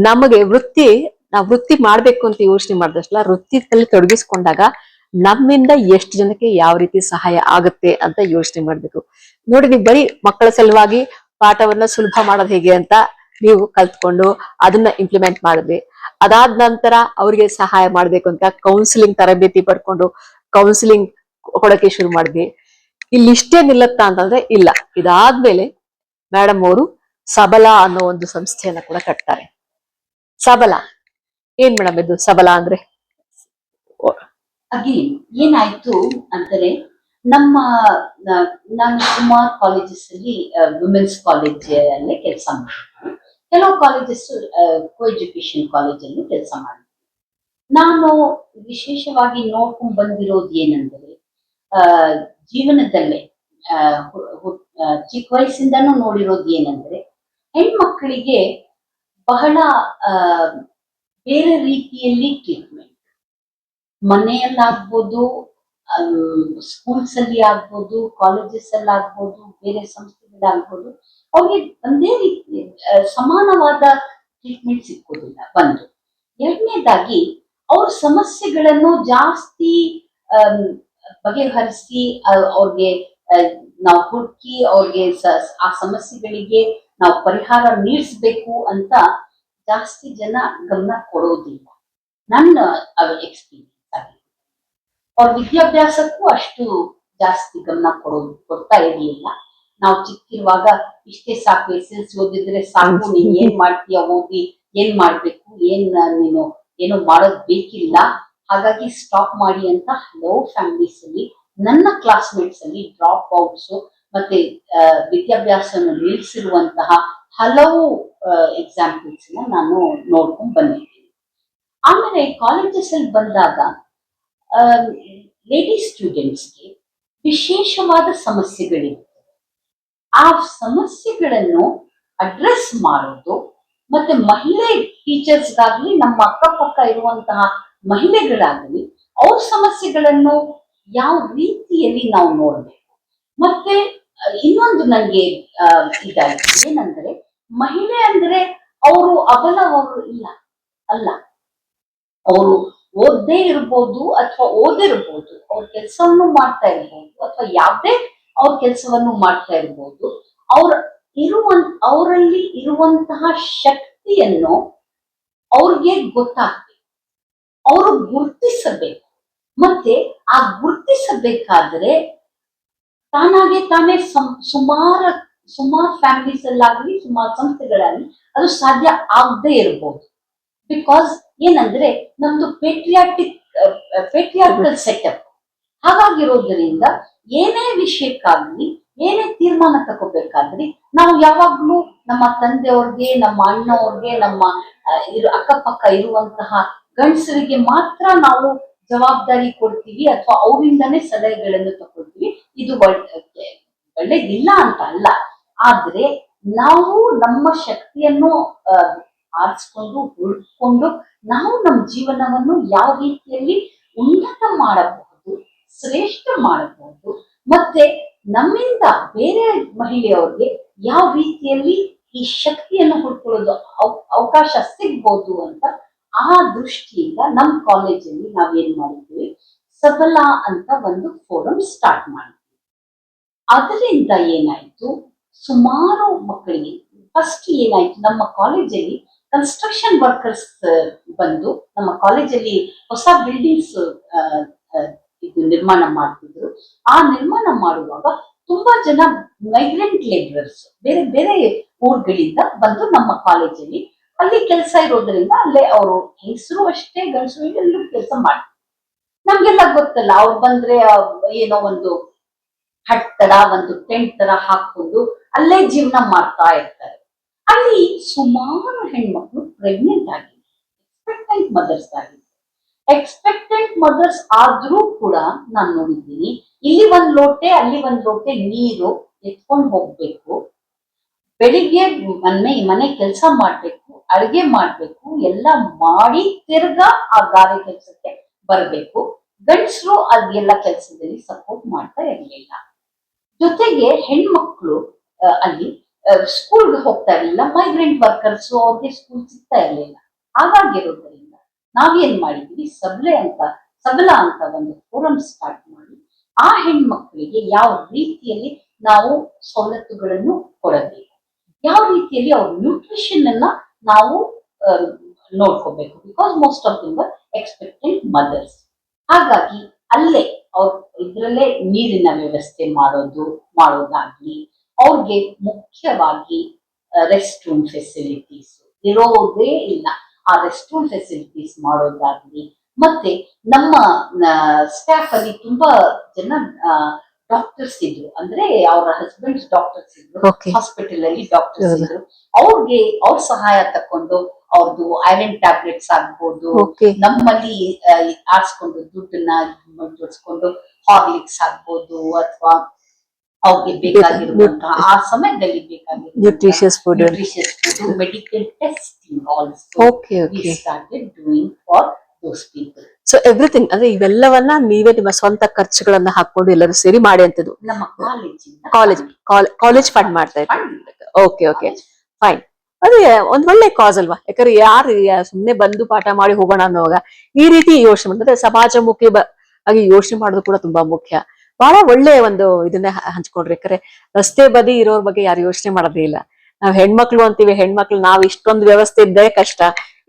ನಮಗೆ ನಾವು ವೃತ್ತಿ ಮಾಡ್ಬೇಕು ಅಂತ ಯೋಚನೆ ಮಾಡಿದಷ್ಟಲ್ಲ, ವೃತ್ತಿಯಲ್ಲಿ ತೊಡಗಿಸ್ಕೊಂಡಾಗ ನಮ್ಮಿಂದ ಎಷ್ಟು ಜನಕ್ಕೆ ಯಾವ ರೀತಿ ಸಹಾಯ ಆಗುತ್ತೆ ಅಂತ ಯೋಚನೆ ಮಾಡ್ಬೇಕು. ನೋಡಿ, ನೀವು ಬರೀ ಮಕ್ಕಳ ಸಲುವಾಗಿ ಪಾಠವನ್ನ ಸುಲಭ ಮಾಡೋದು ಹೇಗೆ ಅಂತ ನೀವು ಕಲ್ತ್ಕೊಂಡು ಅದನ್ನ ಇಂಪ್ಲಿಮೆಂಟ್ ಮಾಡಿದ್ವಿ. ಅದಾದ ನಂತರ ಅವ್ರಿಗೆ ಸಹಾಯ ಮಾಡ್ಬೇಕು ಅಂತ ಕೌನ್ಸಿಲಿಂಗ್ ತರಬೇತಿ ಪಡ್ಕೊಂಡು ಕೌನ್ಸಿಲಿಂಗ್ ಕೊಡಕ್ಕೆ ಶುರು ಮಾಡಿದ್ವಿ. ಇಲ್ಲಿ ಇಷ್ಟೇ ನಿಲ್ಲತ್ತಾ ಅಂತಂದ್ರೆ ಇಲ್ಲ. ಇದಾದ್ಮೇಲೆ ಮೇಡಮ್ ಅವರು ಸಬಲ ಅನ್ನೋ ಒಂದು ಸಂಸ್ಥೆಯನ್ನ ಕೂಡ ಕಟ್ತಾರೆ. ಸಬಲ ಏನ್ ಮೇಡಮ್ ಇದು ಸಬಲ ಅಂದ್ರೆ? ಅಗೇನ್ ಏನಾಯ್ತು ಅಂದರೆ, ನಾನು ಸುಮಾರು ಕಾಲೇಜಸ್ ಅಲ್ಲಿ ವುಮೆನ್ಸ್ ಕಾಲೇಜ್ ಅಲ್ಲೇ ಕೆಲಸ ಮಾಡಿದ್ವಿ, ಕೆಲವು ಕಾಲೇಜಸ್ ಕೋ ಎಜುಕೇಶನ್ ಕಾಲೇಜ್ ಅಲ್ಲಿ ಕೆಲಸ ಮಾಡಿದ್ವಿ. ನಾನು ವಿಶೇಷವಾಗಿ ನೋಡ್ಕೊಂಡ್ ಬಂದಿರೋದು ಏನಂದರೆ, ಜೀವನದಲ್ಲೇ ಚಿಕ್ಕ ವಯಸ್ಸಿಂದನೂ ನೋಡಿರೋದು ಏನಂದ್ರೆ, ಹೆಣ್ಮಕ್ಳಿಗೆ ಬಹಳ ಆ, ಬೇರೆ ರೀತಿಯಲ್ಲಿ ಟ್ರೀಟ್ಮೆಂಟ್ ಮನೆಯಲ್ಲಾಗ್ಬೋದು, ಸ್ಕೂಲ್ಸ್ ಅಲ್ಲಿ ಆಗ್ಬೋದು, ಕಾಲೇಜಸ್ ಅಲ್ಲಿ ಆಗ್ಬೋದು, ಬೇರೆ ಸಂಸ್ಥೆಗಳಾಗ್ಬೋದು, ಅವ್ರಿಗೆ ಒಂದೇ ರೀತಿ ಸಮಾನವಾದ ಟ್ರೀಟ್ಮೆಂಟ್ ಸಿಕ್ಕೋದಿಲ್ಲ ಒಂದು. ಎರಡನೇದಾಗಿ ಅವ್ರ ಸಮಸ್ಯೆಗಳನ್ನು ಜಾಸ್ತಿ ಆಮ್, ಬಗೆಹರಿಸಿ ಅವ್ರಿಗೆ ನಾವು ಹುಡುಕಿ ಅವ್ರಿಗೆ ಆ ಸಮಸ್ಯೆಗಳಿಗೆ ನಾವು ಪರಿಹಾರ ನೀಡಿಸ್ಬೇಕು ಅಂತ ಜಾಸ್ತಿ ಜನ ಗಮನ ಕೊಡೋದಿಲ್ಲ. ನನ್ನ ಎಕ್ಸ್ಪೀರಿಯನ್ಸ್ ಆಗಿ ಅವ್ರ ವಿದ್ಯಾಭ್ಯಾಸಕ್ಕೂ ಅಷ್ಟು ಜಾಸ್ತಿ ಗಮನ ಕೊಡ್ತಾ ಇರ್ಲಿಲ್ಲ. ನಾವು ಚಿಕ್ಕಿರುವಾಗ ಇಷ್ಟೇ ಸಾಕು, SSLC ಓದಿದ್ರೆ ಸಾಕು, ನೀನ್ ಏನ್ ಮಾಡ್ತೀಯ ಓದಿ, ಏನ್ ಮಾಡ್ಬೇಕು, ನೀನು ಏನು ಮಾಡೋದ್ ಬೇಕಿಲ್ಲ, ಹಾಗಾಗಿ ಸ್ಟಾಪ್ ಮಾಡಿ ಅಂತ ಹಲವು ಫ್ಯಾಮಿಲೀಸ್ ಅಲ್ಲಿ, ನನ್ನ ಕ್ಲಾಸ್ಮೇಟ್ಸ್ ಅಲ್ಲಿ ಡ್ರಾಪ್ ಔಟ್ಸ್ ಮತ್ತೆ ವಿದ್ಯಾಭ್ಯಾಸವನ್ನು ನಿಲ್ಲಿಸಿರುವಂತಹ ಹಲವು ಎಕ್ಸಾಂಪಲ್ಸ್ ನಾನು ನೋಡ್ಕೊಂಡ್ ಬಂದಿದ್ದೀನಿ. ಆಮೇಲೆ ಕಾಲೇಜಸ್ ಅಲ್ಲಿ ಬಂದಾಗ ಲೇಡಿ ಸ್ಟೂಡೆಂಟ್ಸ್ಗೆ ವಿಶೇಷವಾದ ಸಮಸ್ಯೆಗಳಿವೆ. ಆ ಸಮಸ್ಯೆಗಳನ್ನು ಅಡ್ರೆಸ್ ಮಾಡೋದು ಮತ್ತೆ ಮಹಿಳೆ ಟೀಚರ್ಸ್ಗಾಗ್ಲಿ, ನಮ್ಮ ಅಕ್ಕಪಕ್ಕ ಇರುವಂತಹ ಮಹಿಳೆಗಳಾಗಲಿ, ಅವ್ರ ಸಮಸ್ಯೆಗಳನ್ನು ಯಾವ ರೀತಿಯಲ್ಲಿ ನಾವು ನೋಡ್ಬೇಕು. ಮತ್ತೆ ಇನ್ನೊಂದು ನನಗೆ ಇದಾಯ್ತು, ಏನಂದ್ರೆ ಮಹಿಳೆ ಅಂದ್ರೆ ಅವರು ಅಬಲವರು ಇಲ್ಲ, ಅಲ್ಲ, ಅವರು ಓದ್ದೇ ಇರ್ಬೋದು ಅಥವಾ ಓದಿರ್ಬೋದು, ಅವ್ರ ಕೆಲಸವನ್ನು ಮಾಡ್ತಾ ಇರ್ಬೋದು ಅಥವಾ ಯಾವ್ದೇ ಅವ್ರ ಕೆಲಸವನ್ನು ಮಾಡ್ತಾ ಇರ್ಬೋದು, ಅವರಲ್ಲಿ ಇರುವಂತಹ ಶಕ್ತಿಯನ್ನು ಅವ್ರಿಗೆ ಗೊತ್ತಾಗ್ಬೇಕು, ಅವರು ಗುರ್ತಿಸಬೇಕು. ಮತ್ತೆ ಆ ಗುರ್ತಿಸಬೇಕಾದ್ರೆ ತಾನೇ ಸುಮಾರು ಫ್ಯಾಮಿಲೀಸ್ ಅಲ್ಲಾಗ್ಲಿ, ಸುಮಾರು ಸಂಸ್ಥೆಗಳಲ್ಲಿ ಅದು ಸಾಧ್ಯ ಆಗದೆ ಇರ್ಬೋದು. ಬಿಕಾಸ್ ಏನಂದ್ರೆ ನಮ್ದು ಪೇಟ್ರಿಯಾರ್ಕಲ್ ಸೆಟಪ್ ಹಾಗಾಗಿರೋದ್ರಿಂದ ಏನೇ ವಿಷಯಕ್ಕಾಗ್ಲಿ, ಏನೇ ತೀರ್ಮಾನ ತಗೋಬೇಕಾದ್ರಿ ನಾವು ಯಾವಾಗ್ಲೂ ನಮ್ಮ ತಂದೆಯವ್ರಿಗೆ, ನಮ್ಮ ಅಣ್ಣವ್ರಿಗೆ, ನಮ್ಮ ಅಕ್ಕಪಕ್ಕ ಇರುವಂತಹ ಗಂಡಸರಿಗೆ ಮಾತ್ರ ನಾವು ಜವಾಬ್ದಾರಿ ಕೊಡ್ತೀವಿ ಅಥವಾ ಅವರಿಂದನೇ ಸಲಹೆಗಳನ್ನು ತಗೊಳ್ತೀವಿ. ಇದು ಒಳ್ಳೇದಿಲ್ಲ ಅಂತ ಅಲ್ಲ, ಆದ್ರೆ ನಾವು ನಮ್ಮ ಶಕ್ತಿಯನ್ನು ಆರಿಸ್ಕೊಂಡು ಹುಡ್ಕೊಂಡು ನಾವು ನಮ್ಮ ಜೀವನವನ್ನು ಯಾವ ರೀತಿಯಲ್ಲಿ ಉನ್ನತ ಮಾಡಬಹುದು, ಶ್ರೇಷ್ಠ ಮಾಡಬಹುದು, ಮತ್ತೆ ನಮ್ಮಿಂದ ಬೇರೆ ಮಹಿಳೆಯವ್ರಿಗೆ ಯಾವ ರೀತಿಯಲ್ಲಿ ಈ ಶಕ್ತಿಯನ್ನು ಹುಡ್ಕೊಳ್ಳೋದು ಅವಕಾಶ ಸಿಗ್ಬೋದು ಅಂತ ಆ ದೃಷ್ಟಿಯಿಂದ ನಮ್ಮ ಕಾಲೇಜಲ್ಲಿ ನಾವೇನ್ ಮಾಡಿದ್ವಿ, ಸಬಲ ಅಂತ ಒಂದು ಫೋರಂ ಸ್ಟಾರ್ಟ್ ಮಾಡಿದ್ವಿ. ಅದರಿಂದ ಏನಾಯ್ತು, ಸುಮಾರು ಮಕ್ಕಳಿಗೆ ಫಸ್ಟ್ ಏನಾಯ್ತು, ನಮ್ಮ ಕಾಲೇಜಲ್ಲಿ ಕನ್ಸ್ಟ್ರಕ್ಷನ್ ವರ್ಕರ್ಸ್ ಬಂದು ನಮ್ಮ ಕಾಲೇಜಲ್ಲಿ ಹೊಸ ಬಿಲ್ಡಿಂಗ್ಸ್ ಇದು ನಿರ್ಮಾಣ ಮಾಡ್ತಿದ್ರು. ಆ ನಿರ್ಮಾಣ ಮಾಡುವಾಗ ತುಂಬಾ ಜನ ಮೈಗ್ರೆಂಟ್ ಲೇಬರರ್ಸ್ ಬೇರೆ ಬೇರೆ ಊರುಗಳಿಂದ ಬಂದು ನಮ್ಮ ಕಾಲೇಜಲ್ಲಿ ಅಲ್ಲಿ ಕೆಲಸ ಇರೋದ್ರಿಂದ ಅಲ್ಲೇ ಅವರು ಹೆಸರು ಅಷ್ಟೇ, ಗಂಡಸರು ಎಲ್ಲರೂ ಕೆಲಸ ಮಾಡ್ತಾರೆ. ನಮ್ಗೆಲ್ಲ ಗೊತ್ತಲ್ಲ, ಅವ್ರು ಬಂದ್ರೆ ಏನೋ ಒಂದು ಹಟ್ ತರ, ಒಂದು ಟೆಂಟ್ ತರ ಹಾಕೊಂಡು ಅಲ್ಲೇ ಜೀವನ ಮಾಡ್ತಾ ಇರ್ತಾರೆ. ಅಲ್ಲಿ ಸುಮಾರು ಹೆಣ್ಮಕ್ಳು ಪ್ರೆಗ್ನೆಂಟ್ ಆಗಿದೆ, ಎಕ್ಸ್ಪೆಕ್ಟೆಂಟ್ ಮದರ್ಸ್ ಆಗಿದೆ. ಎಕ್ಸ್ಪೆಕ್ಟೆಂಟ್ ಮದರ್ಸ್ ಆದ್ರೂ ಕೂಡ ನಾನು ನೋಡಿದ್ದೀನಿ, ಇಲ್ಲಿ ಒಂದ್ ಲೋಟೆ ಅಲ್ಲಿ ಒಂದ್ ಲೋಟೆ ನೀರು ಎತ್ಕೊಂಡು ಹೋಗ್ಬೇಕು, ಬೆಳಿಗ್ಗೆ ಮನೆ ಕೆಲಸ ಮಾಡ್ಬೇಕು, ಅಡುಗೆ ಮಾಡ್ಬೇಕು, ಎಲ್ಲ ಮಾಡಿ ತಿರ್ಗಾ ಆ ಗಾರೆ ಕೆಲಸಕ್ಕೆ ಬರ್ಬೇಕು. ಗಂಡಸರು ಅದೆಲ್ಲ ಕೆಲಸದಲ್ಲಿ ಸಪೋರ್ಟ್ ಮಾಡ್ತಾ ಇರಲಿಲ್ಲ. ಜೊತೆಗೆ ಹೆಣ್ಮಕ್ಳು ಅಲ್ಲಿ ಸ್ಕೂಲ್ಗೆ ಹೋಗ್ತಾ ಇರಲಿಲ್ಲ, ಮೈಗ್ರೆಂಟ್ ವರ್ಕರ್ಸ್ ಅವ್ರಿಗೆ ಸ್ಕೂಲ್ ಸಿಗ್ತಾ ಇರಲಿಲ್ಲ. ಹಾಗಾಗಿರೋದ್ರಿಂದ ನಾವೇನ್ ಮಾಡಿದ್ವಿ, ಸಬಲ ಅಂತ ಒಂದು ಫೋರಂ ಸ್ಟಾರ್ಟ್ ಮಾಡಿ ಆ ಹೆಣ್ಮಕ್ಳಿಗೆ ಯಾವ ರೀತಿಯಲ್ಲಿ ನಾವು ಸವಲತ್ತುಗಳನ್ನು ಕೊಡಬೇಕು, ಯಾವ ರೀತಿಯಲ್ಲಿ ಅವ್ರ ನ್ಯೂಟ್ರಿಷನ್ ಅನ್ನ ನಾವು ನೋಡ್ಕೋಬೇಕು. Because most of them expectant mothers. ಹಾಗಾಗಿ ಅಲ್ಲೇ ಇದ್ರಲ್ಲೇ ನೀರಿನ ವ್ಯವಸ್ಥೆ ಮಾಡೋದಾಗ್ಲಿ, ಅವ್ರಿಗೆ ಮುಖ್ಯವಾಗಿ ರೆಸ್ಟ್ ರೂಮ್ ಫೆಸಿಲಿಟೀಸ್ ಇರೋದೇ ಇಲ್ಲ, ಆ ರೆಸ್ಟ್ ರೂಮ್ ಫೆಸಿಲಿಟೀಸ್ ಮಾಡೋದಾಗ್ಲಿ. ಮತ್ತೆ ನಮ್ಮ ಸ್ಟಾಫ್ ಅಲ್ಲಿ ತುಂಬಾ ಜನ ಡಾಕ್ಟರ್ಸ್ ಇದ್ರು, ಅಂದ್ರೆ ಅವರ ಹಸ್ಬೆಂಡ್ಸ್ ಡಾಕ್ಟರ್ಸ್ ಇದ್ರು, ಹಾಸ್ಪಿಟಲ್ ಅಲ್ಲಿ ಡಾಕ್ಟರ್ಸ್ ಇದ್ರು. ಅವ್ರ ಸಹಾಯ ತಕೊಂಡು ಅವ್ರದ್ದು ಐರನ್ ಟ್ಯಾಬ್ಲೆಟ್ಸ್ ಆಗ್ಬೋದು, ನಮ್ಮಲ್ಲಿ ಆಡ್ಸ್ಕೊಂಡು ದುಡ್ಡನ್ನ ಜೋಡಿಸ್ಕೊಂಡು ಹಾರ್ಲಿಕ್ಸ್ ಆಗ್ಬೋದು, ಅಥವಾ ಅವ್ರಿಗೆ ಬೇಕಾಗಿರುವಂತಹ ಆ ಸಮಯದಲ್ಲಿ ಬೇಕಾಗಿರುವ nutritious food, medical testing also Okay, we okay. started doing for those people. So everything ಅಂದ್ರೆ ಇವೆಲ್ಲವನ್ನ ನೀವೇ ನಿಮ್ಮ ಸ್ವಂತ ಖರ್ಚುಗಳನ್ನ ಹಾಕೊಂಡು ಎಲ್ಲರೂ ಸೇರಿ ಮಾಡಿ ಅಂತದ್ದು. ನಮ್ಮ ಕಾಲೇಜಿಂದ ಕಾಲೇಜ್ ಫಂಡ್ ಮಾಡ್ತಾ ಇತ್ತು. fund. Okay okay fine. ಅದೇ ಒಂದ್ ಒಳ್ಳೆ ಕಾಸ್ ಅಲ್ವಾ, ಯಾಕಂದ್ರೆ ಯಾರು ಸುಮ್ನೆ ಬಂದು ಪಾಠ ಮಾಡಿ ಹೋಗೋಣ ಅನ್ನೋವಾಗ ಈ ರೀತಿ ಯೋಚನೆ ಮಾಡಿದ್ರೆ ಸಮಾಜಮುಖಿ ಆಗಿ ಯೋಚನೆ ಮಾಡೋದು ಕೂಡ ತುಂಬಾ ಮುಖ್ಯ. ಬಹಳ ಒಳ್ಳೆ ಒಂದು ಇದನ್ನೇ ಹಂಚ್ಕೊಂಡ್ರಿ. ಯಾಕಂದ್ರೆ ರಸ್ತೆ ಬದಿ ಇರೋರ್ ಬಗ್ಗೆ ಯಾರು ಯೋಚನೆ ಮಾಡೋದೇ ಇಲ್ಲ. ನಾವ್ ಹೆಣ್ಮಕ್ಳು ಅಂತೀವಿ, ಹೆಣ್ಮಕ್ಳು ನಾವ್ ಇಷ್ಟೊಂದು ವ್ಯವಸ್ಥೆ ಇದ್ದೇ ಕಷ್ಟ,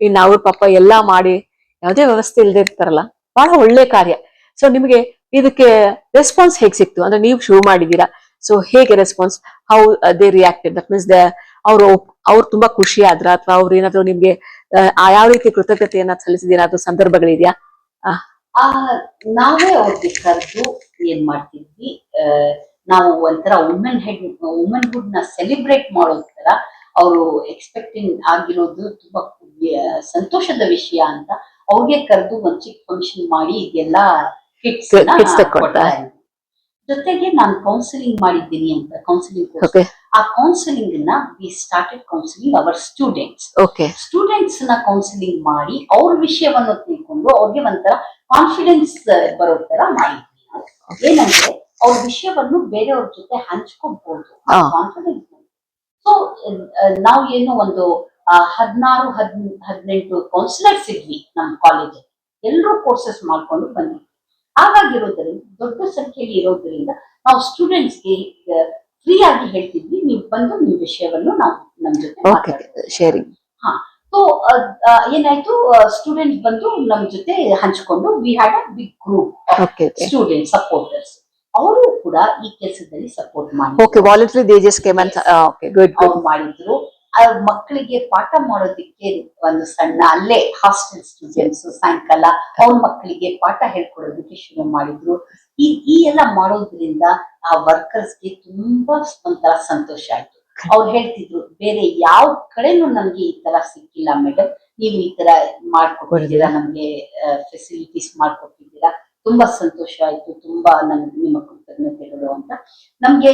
ಇನ್ನು ಅವ್ರ ಪಾಪ ಎಲ್ಲಾ ಮಾಡಿ ಯಾವ್ದೇ ವ್ಯವಸ್ಥೆ ಇಲ್ಲದೆ ಇರ್ತಾರಲ್ಲ. ಬಹಳ ಒಳ್ಳೆ ಕಾರ್ಯ. ಸೊ ನಿಮಗೆ ಇದಕ್ಕೆ ರೆಸ್ಪಾನ್ಸ್ ಹೇಗ್ ಸಿಕ್ತು? ಅಂದ್ರೆ ನೀವು ಶುರು ಮಾಡಿದೀರಾ, ಸೊ ಹೇಗೆ response, how they reacted, that means ಅವ್ರು ತುಂಬಾ ಖುಷಿ ಆದ್ರ, ಅಥವಾ ಅವ್ರು ಏನಾದ್ರು ನಿಮ್ಗೆ ಯಾವ ರೀತಿ ಕೃತಜ್ಞತೆಯನ್ನ ಸಲ್ಲಿಸಿದ ಸಂದರ್ಭಗಳಿದೆಯಾ? ನಾವೇ ಅವ್ರಿಗೆ ಕರೆದು ಏನ್ ಮಾಡ್ತಿದ್ವಿ, ನಾವು ಒಂಥರ ವುಮೆನ್ಹುಡ್ ನ ಸೆಲಿಬ್ರೇಟ್ ಮಾಡೋ ತರ ಅವರು ಎಕ್ಸ್ಪೆಕ್ಟಿಂಗ್ ಆಗಿರೋದು ತುಂಬಾ ಸಂತೋಷದ ವಿಷಯ ಅಂತ ಅವ್ರಿಗೆ ಕರೆದು ಒಂದ್ ಚಿಕ್ಕ ಫಂಕ್ಷನ್ ಮಾಡಿ ಇದೆಲ್ಲ ಕಿಟ್ಸ್ ಕೊಡ್ತಾ ಇದ್ವಿ. ಜೊತೆಗೆ ನಾನು ಕೌನ್ಸಿಲಿಂಗ್ ಮಾಡಿದ್ದೀನಿ ಅಂತ ಕೌನ್ಸಿಲಿಂಗ್, ಆ ಕೌನ್ಸಿಲಿಂಗ್ ನ we started counselling hour students ನ ಕೌನ್ಸಿಲಿಂಗ್ ಮಾಡಿ ಅವ್ರ ವಿಷಯವನ್ನು ತಿಳ್ಕೊಂಡು ಅವ್ರಿಗೆ ಒಂಥರ ಕಾನ್ಫಿಡೆನ್ಸ್ ಬರೋ ತರ ಮಾಡಿದ್ವಿ. ಏನಂದ್ರೆ ಅವ್ರ ವಿಷಯವನ್ನು ಬೇರೆಯವ್ರ ಜೊತೆ ಹಂಚ್ಕೋಬಹುದು, ಕಾನ್ಫಿಡೆನ್ಸ್. ಸೊ ನಾವು ಏನು ಒಂದು 16-18 ಕೌನ್ಸಿಲರ್ಸ್ ಇದ್ವಿ ನಮ್ಮ ಕಾಲೇಜಲ್ಲಿ, ಎಲ್ಲರೂ ಕೋರ್ಸಸ್ ಮಾಡ್ಕೊಂಡು ಬಂದಿದ್ವಿ. ಹಾಗಾಗಿರೋದ್ರಿಂದ ದೊಡ್ಡ ಸಂಖ್ಯೆಯಲ್ಲಿ ಇರೋದ್ರಿಂದ ನಾವು ಸ್ಟೂಡೆಂಟ್ಸ್ಗೆ ಫ್ರೀ ಆಗಿ ಹೇಳ್ತಿದ್ವಿ, ನೀವು ಬಂದು ನಿಮ್ಮ ವಿಷಯವನ್ನು ನಾವು ನಮ್ಮ ಜೊತೆ ಶೇರಿಂಗ್. ಸೊ ಏನಾಯ್ತು, ಸ್ಟೂಡೆಂಟ್ಸ್ ಬಂದು ನಮ್ ಜೊತೆ ಹಂಚ್ಕೊಂಡು we had a big group student supporters. ಅವರು ಕೂಡ ಈ ಕೆಲಸದಲ್ಲಿ ಸಪೋರ್ಟ್ ಮಾಡಿದ್ರು. ಮಕ್ಕಳಿಗೆ ಪಾಠ ಮಾಡೋದಕ್ಕೆ ಒಂದು ಸಣ್ಣ ಅಲ್ಲೇ ಹಾಸ್ಟೆಲ್ ಸ್ಟೂಡೆಂಟ್ಸ್ ಸಾಯಂಕಾಲ ಅವ್ರ ಮಕ್ಕಳಿಗೆ ಪಾಠ ಹೇಳ್ಕೊಡೋದಕ್ಕೆ ಶುರು ಮಾಡಿದ್ರು. ಈ ಎಲ್ಲ ಮಾಡೋದ್ರಿಂದ ಆ ವರ್ಕರ್ಸ್ಗೆ ತುಂಬಾ ಒಂಥರ ಸಂತೋಷ ಆಯ್ತು. ಅವ್ರು ಹೇಳ್ತಿದ್ರು, ಬೇರೆ ಯಾವ ಕಡೆನೂ ನಮ್ಗೆ ಈ ತರ ಸಿಕ್ಕಿಲ್ಲ ಮೇಡಮ್, ನೀವು ಈ ತರ ಮಾಡ್ಕೊಟ್ಟಿದ್ದೀರಾ, ನಮ್ಗೆ ಫೆಸಿಲಿಟೀಸ್ ಮಾಡ್ಕೊಟ್ಟಿದ್ದೀರಾ, ತುಂಬಾ ಸಂತೋಷ ಆಯ್ತು, ತುಂಬಾ ನಿಮ್ಮ ಕೃತಜ್ಞತೆಗಳು ಅಂತ. ನಮ್ಗೆ